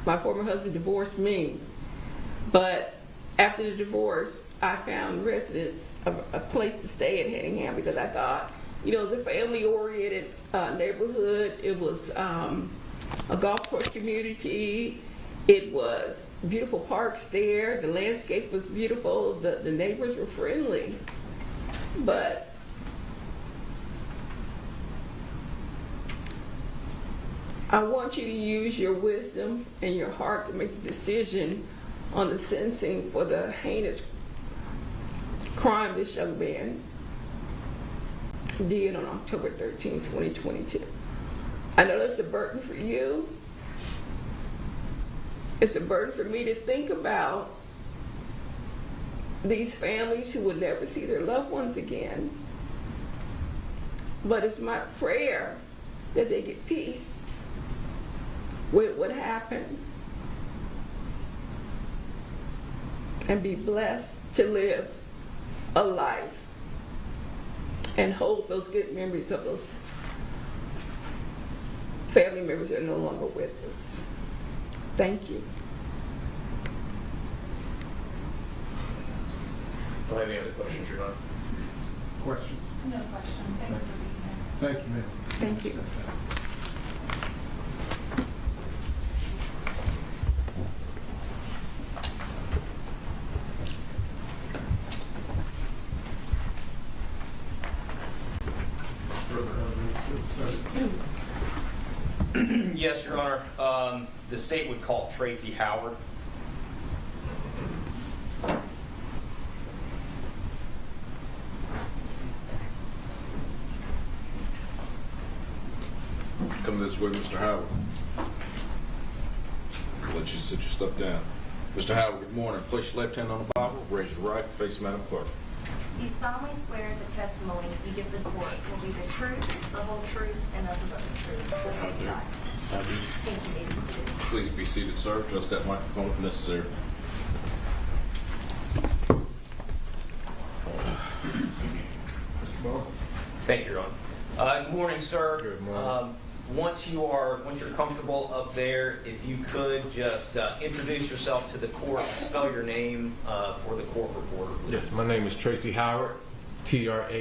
my former husband divorced me. But after the divorce, I found residence, a place to stay at Hedingham, because I thought, it was a family-oriented neighborhood. It was a golf course community. It was beautiful parks there. The landscape was beautiful. The neighbors were friendly. But I want you to use your wisdom and your heart to make a decision on the sentencing for the heinous crime this young man did on October 13, 2022. I know that's a burden for you. It's a burden for me to think about these families who will never see their loved ones again. But it's my prayer that they get peace with what happened and be blessed to live a life and hold those good memories of those family members that are no longer with us. Thank you. Do I have any other questions, Your Honor? Question? No question. Thank you for being here. Thank you, ma'am. Thank you. Yes, Your Honor. The state would call Tracy Howard. Come this way, Mr. Howard. Let you sit your stuff down. Mr. Howard, good morning. Place your left hand on the Bible, raise your right, face Madam Clerk. You solemnly swear the testimony you give the court will be the truth, the whole truth, and nothing but the truth. So help you God. Thank you, ladies. Please be seated, sir. Adjust that microphone if necessary. Mr. Vonn. Thank you, Your Honor. Good morning, sir. Good morning. Once you're comfortable up there, if you could just introduce yourself to the court and spell your name for the court reporter, please. Yes, my name is Tracy Howard, Tracey Howard.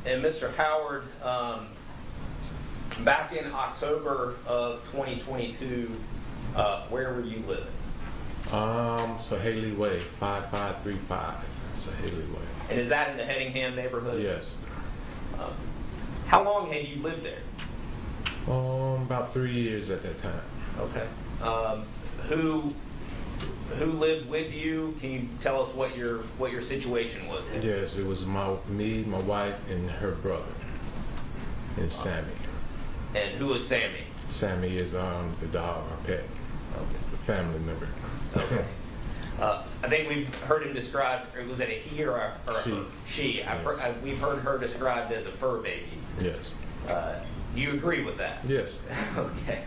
And Mr. Howard, back in October of 2022, where were you living? Sahaley Way, 5535, Sahaley Way. And is that in the Hedingham neighborhood? Yes. How long had you lived there? About 3 years at that time. Okay. Who lived with you? Can you tell us what your situation was there? Yes, it was me, my wife, and her brother, and Sammy. And who was Sammy? Sammy is the dog, our pet, the family member. Okay. I think we've heard him described, or was it a he or a she? We've heard her described as a fur baby. Yes. Do you agree with that? Yes. Okay.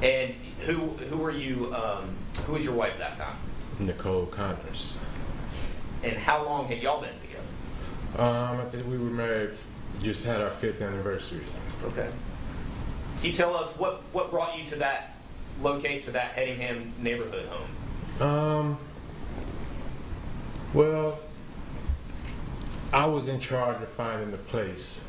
And who were you? Who was your wife that time? Nicole Connors. And how long had y'all been together? I think we were married. Just had our 5th anniversary. Okay. Can you tell us what brought you to that Hedingham neighborhood home? Well, I was in charge of finding the place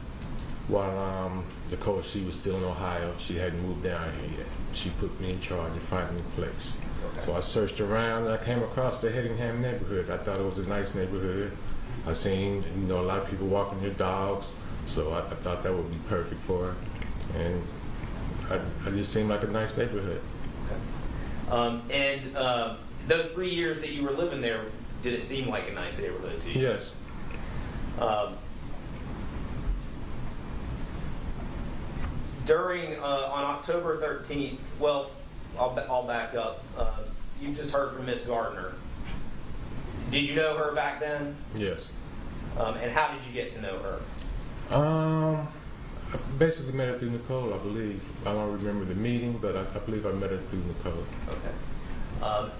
while Nicole, she was still in Ohio. She hadn't moved down here yet. She put me in charge of finding the place. Okay. So I searched around and I came across the Hedingham neighborhood. I thought it was a nice neighborhood. I seen, a lot of people walking their dogs, so I thought that would be perfect for her. And I just seemed like a nice neighborhood. Okay. And those 3 years that you were living there, did it seem like a nice neighborhood to you? Yes. On October 13th, well, I'll back up. You just heard from Miss Gardner. Did you know her back then? Yes. And how did you get to know her? I basically met her through Nicole, I believe. I don't remember the meeting, but I believe I met her through Nicole. Okay.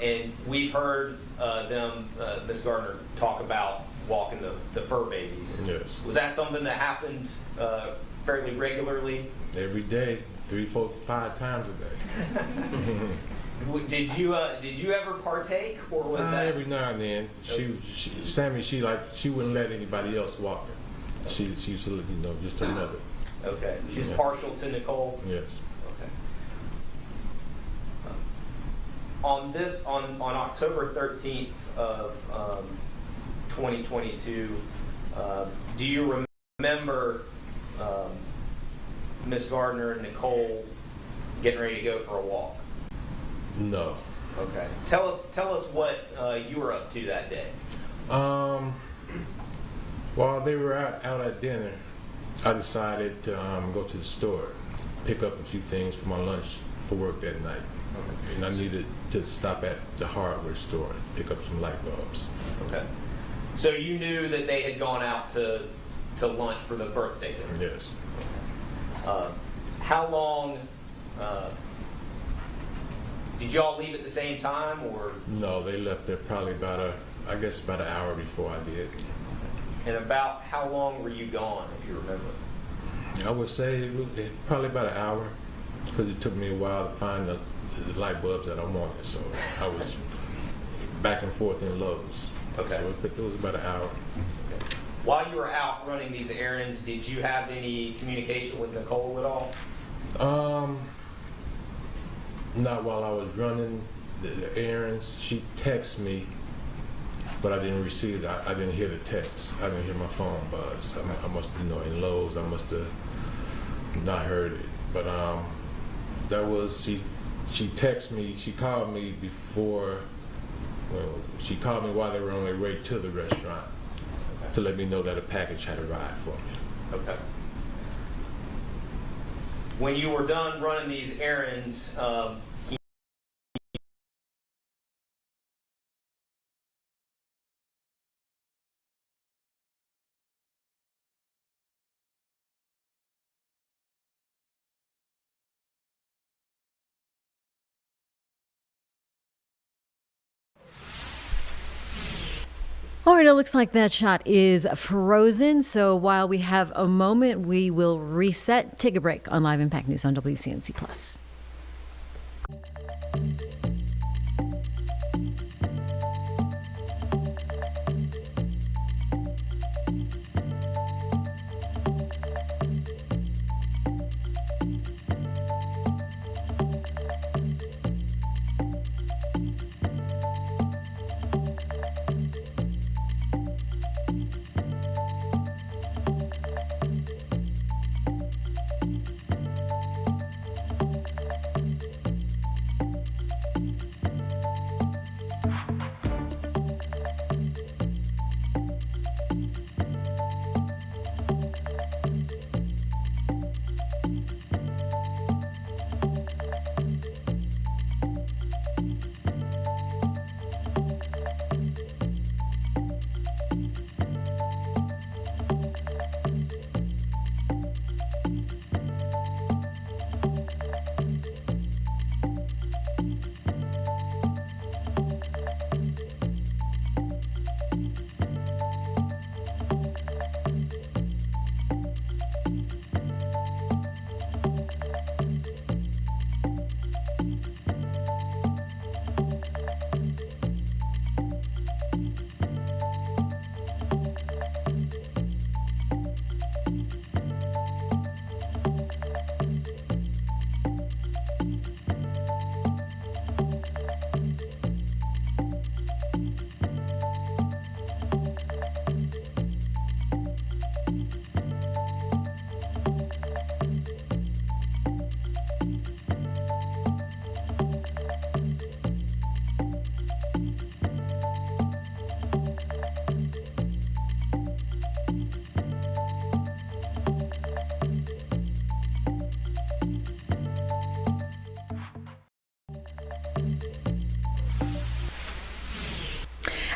And we've heard Miss Gardner, talk about walking the fur babies. Yes. Was that something that happened fairly regularly? Every day, 3, 4, 5 times a day. Did you ever partake, or was that every now and then? Sammy, she wouldn't let anybody else walk her. She used to, just her mother. Okay. She's partial to Nicole? Yes. Okay. On October 13th of 2022, do you remember Miss Gardner and Nicole getting ready to go for a walk? No. Okay. Tell us what you were up to that day. While they were out at dinner, I decided to go to the store, pick up a few things for my lunch for work that night. Okay. And I needed to stop at the hardware store and pick up some light bulbs. Okay. So you knew that they had gone out to lunch for the birthday dinner? Yes. How long did y'all leave at the same time, or? No, they left there probably about an hour before I did. And about how long were you gone, if you remember? I would say probably about an hour, because it took me a while to find the light bulbs that I wanted. So I was back and forth in Lowe's. Okay. So it was about an hour. Okay. While you were out running these errands, did you have any communication with Nicole at all? Not while I was running the errands. She texted me, but I didn't receive it. I didn't hear the text. I didn't hear my phone buzz. I must, in Lowe's, I must have not heard it. But that was, she texted me, she called me before, she called me while they were on their way to the restaurant to let me know that a package had arrived for me. Okay. When you were done running these errands, All right, it looks like that shot is frozen. So while we have a moment, we will reset. Take a break on Live Impact News on WCNC Plus.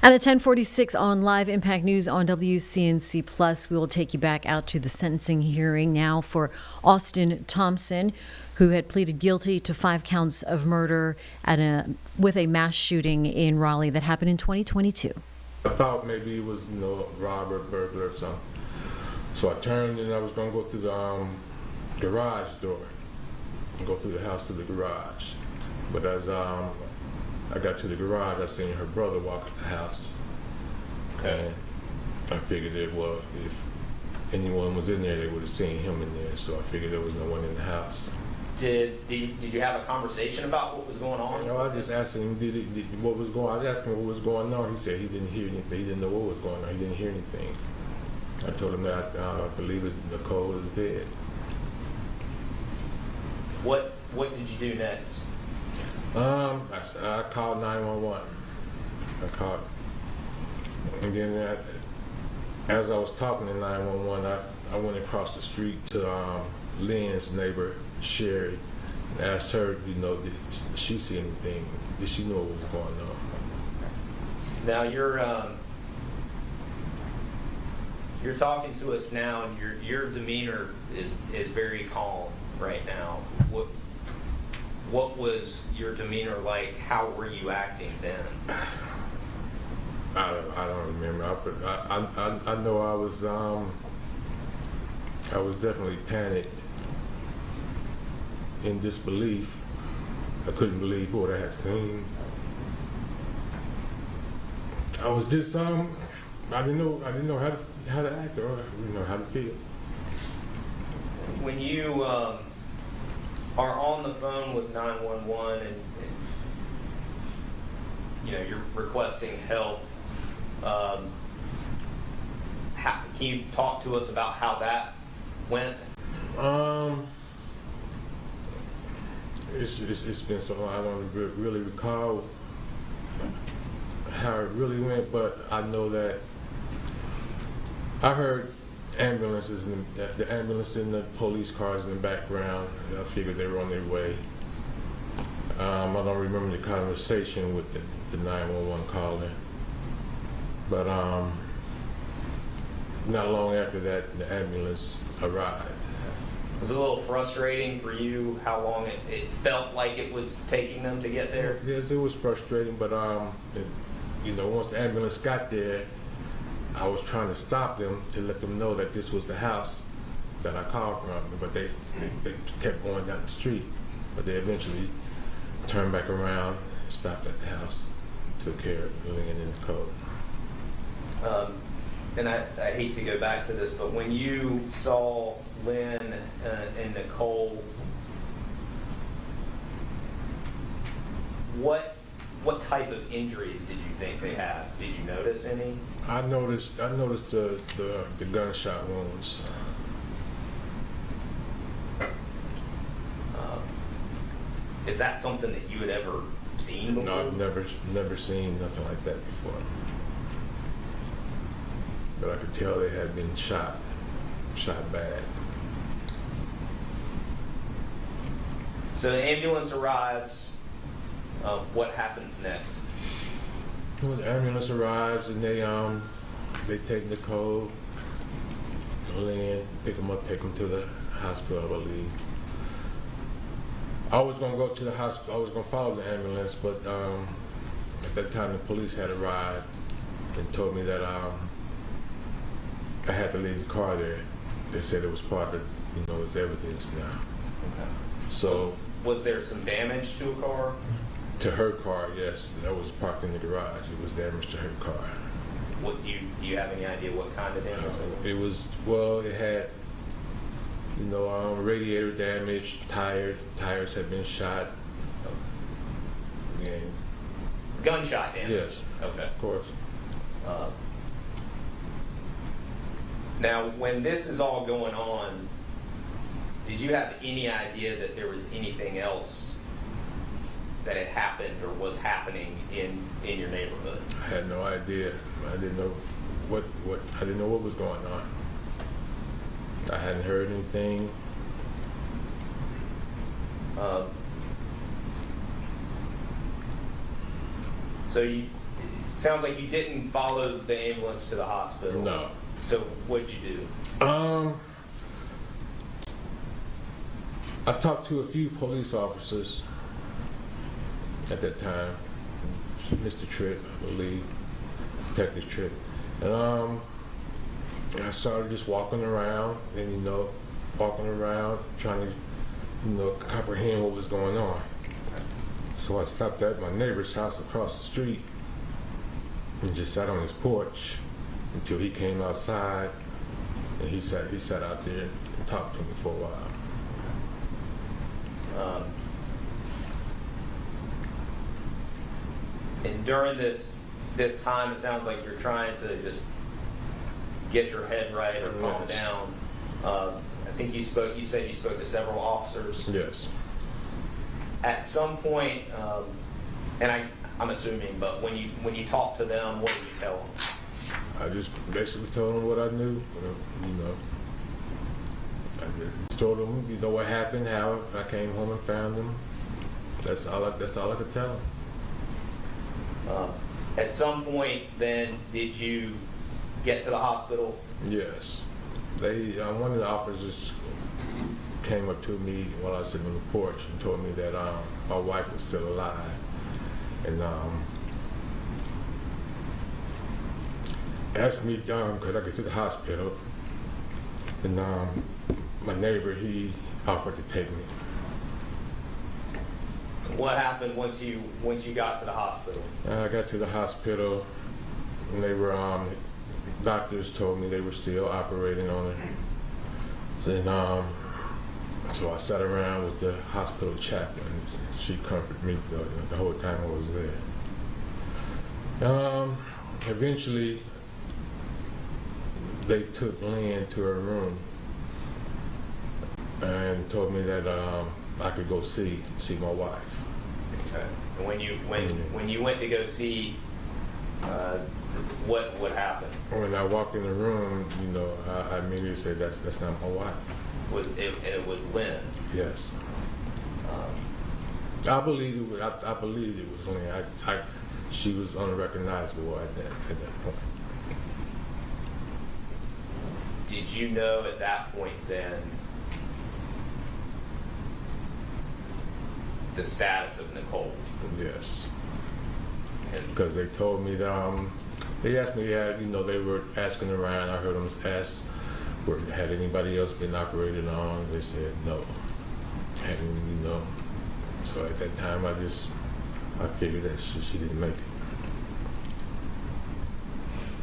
At 10:46 on Live Impact News on WCNC Plus, we will take you back out to the sentencing hearing now for Austin Thompson, who had pleaded guilty to 5 counts of murder with a mass shooting in Raleigh that happened in 2022. I thought maybe it was, a robber, burglar or something. So I turned and I was going to go through the garage door and go through the house to the garage. But as I got to the garage, I seen her brother walk in the house. And I figured if anyone was in there, they would have seen him in there. So I figured there was no one in the house. Did you have a conversation about what was going on? No, I just asked him what was going on. I asked him what was going on. He said he didn't hear anything. He didn't know what was going on. He didn't hear anything. I told him that I believe Nicole is dead. What did you do next? I called 911. I called, and then as I was talking to 911, I went across the street to Lynn's neighbor, Sherry, and asked her, did she see anything? Did she know what was going on? Now you're talking to us now, and your demeanor is very calm right now. What was your demeanor like? How were you acting then? I don't remember. I know I was definitely panicked, in disbelief. I couldn't believe what I had seen. I was just I didn't know how to act or how to feel. When you are on the phone with 911 and you're requesting help, can you talk to us about how that went? It's been so long, I don't really recall how it really went, but I know that I heard ambulances, the ambulance and the police cars in the background. I figured they were on their way. I don't remember the conversation with the 911 caller, but not long after that, the ambulance arrived. Was it a little frustrating for you how long it felt like it was taking them to get there? Yes, it was frustrating, but once the ambulance got there, I was trying to stop them to let them know that this was the house that I called from, but they kept going down the street. But they eventually turned back around, stopped at the house, took care of Lynn and Nicole. And I hate to go back to this, but when you saw Lynn and Nicole, what type of injuries did you think they had? Did you notice any? I noticed the gunshot wounds. Is that something that you had ever seen before? No, I've never seen nothing like that before. But I could tell they had been shot bad. So the ambulance arrives. What happens next? Well, the ambulance arrives and they take Nicole, Lynn, pick them up, take them to the hospital, I believe. I was gonna go to the hospital. I was gonna follow the ambulance, but at that time the police had arrived and told me that I had to leave the car there. They said it was part of, its evidence now. Okay. So. Was there some damage to a car? To her car, yes. That was parked in the garage. It was damage to her car. What do you have any idea what kind of damage? It had, radiator damage, tires had been shot. And gunshot damage? Yes. Okay. Of course. Now, when this is all going on, did you have any idea that there was anything else that had happened or was happening in your neighborhood? I had no idea. I didn't know what I didn't know what was going on. I hadn't heard anything. So Sounds like you didn't follow the ambulance to the hospital. No. So what'd you do? I talked to a few police officers at that time, Mr. Tripp, I believe, Detective Tripp, and I started just walking around and, trying to, comprehend what was going on. So I stopped at my neighbor's house across the street and just sat on his porch until he came outside, and he sat out there and talked to me for a while. And during this time, it sounds like you're trying to just get your head right or calm down. I think you said you spoke to several officers. Yes. At some point, and I'm assuming, but when you talk to them, what do you tell them? I just basically told them what I knew. I just told them, what happened, how I came home and found them. That's all I could tell them. At some point, then, did you get to the hospital? Yes. One of the officers came up to me while I was sitting on the porch and told me that my wife was still alive. And asked me could I get to the hospital. And my neighbor, he offered to take me. What happened once you got to the hospital? I got to the hospital, and they were doctors told me they were still operating on it. Then so I sat around with the hospital chaplain. She comforted me the whole time I was there. Eventually, they took Lynn to her room and told me that I could go see my wife. Okay. And when you went to go see, what happened? When I walked in the room, I immediately said that's not my wife. It was Lynn. Yes. I believe it was Lynn. She was unrecognizable at that point. Did you know at that point then the status of Nicole? Yes. Because they told me that they asked me, they were asking around. I heard them ask, had anybody else been operated on? They said no. So at that time, I figured that she didn't make it.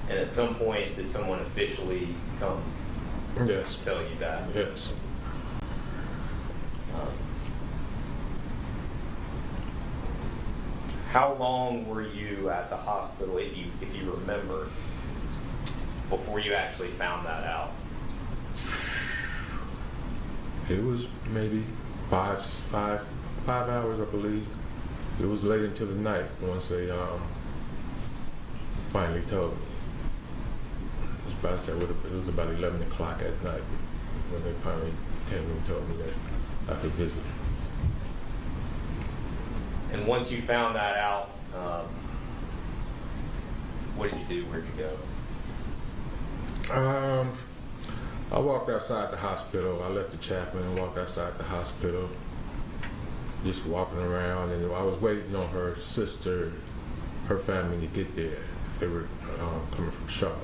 And at some point, did someone officially come Yes. tell you that? Yes. How long were you at the hospital, if you remember, before you actually found that out? It was maybe five hours, I believe. It was late into the night once they finally told me. It was about 11 o'clock at night when they finally came and told me that I could visit. And once you found that out, what did you do? Where'd you go? I walked outside the hospital. I left the chaplain and walked outside the hospital, just walking around. And I was waiting on her sister, her family to get there. They were coming from Charlotte.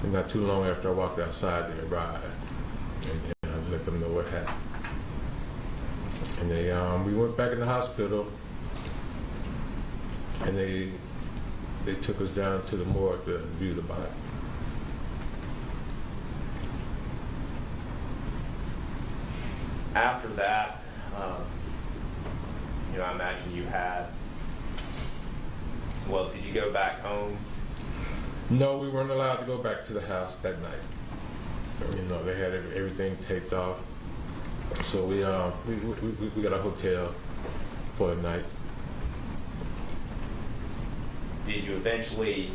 And not too long after I walked outside, they arrived, and I let them know what happened. And we went back in the hospital, and they took us down to the morgue to view the body. After that, I imagine you had, did you go back home? No, we weren't allowed to go back to the house that night. They had everything taped off. So we got a hotel for the night. Did you eventually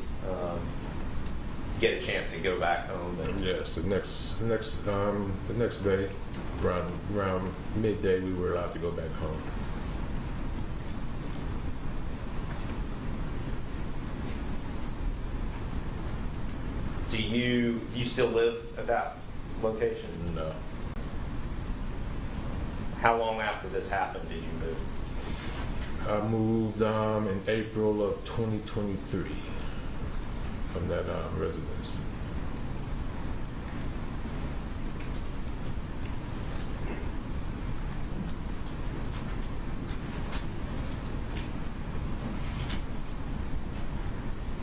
get a chance to go back home? Yes, the next day, around midday, we were allowed to go back home. Do you still live at that location? No. How long after this happened did you move? I moved in April of 2023 from that residence.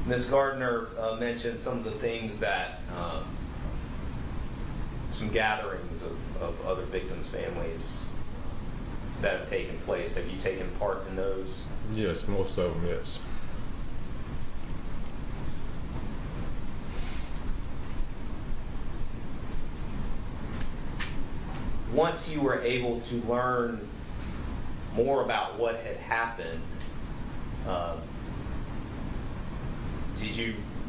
Ms. Gardner mentioned some of the things that, some gatherings of other victims' families that have taken place. Have you taken part in those? Yes, most of them, yes. Once you were able to learn more about what had happened,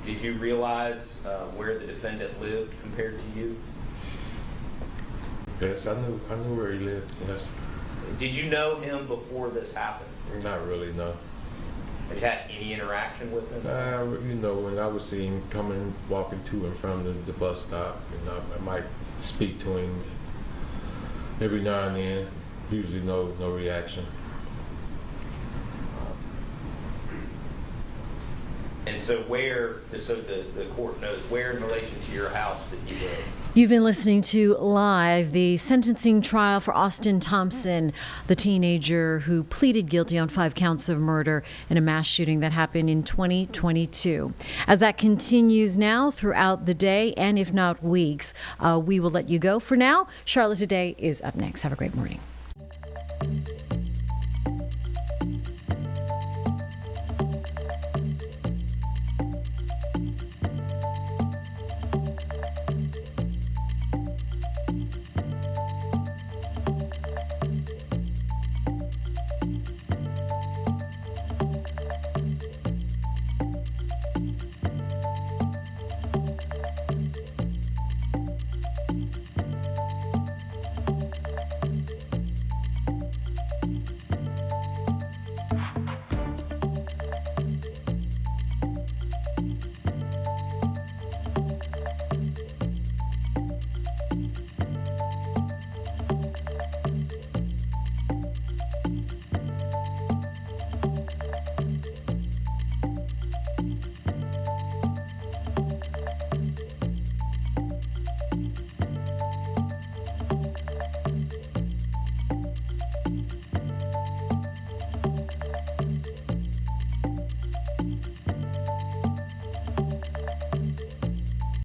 did you realize where the defendant lived compared to you? Yes, I knew where he lived. Yes. Did you know him before this happened? Not really, no. Have you had any interaction with him? You know, when I would see him coming, walking to and from the bus stop, I might speak to him every now and then. Usually no reaction. And so so the court knows, where in relation to your house did you live? You've been listening to Live, the sentencing trial for Austin Thompson, the teenager who pleaded guilty on 5 counts of murder in a mass shooting that happened in 2022. As that continues now throughout the day, and if not weeks, we will let you go. For now, Charlotte Today is up next. Have a great morning.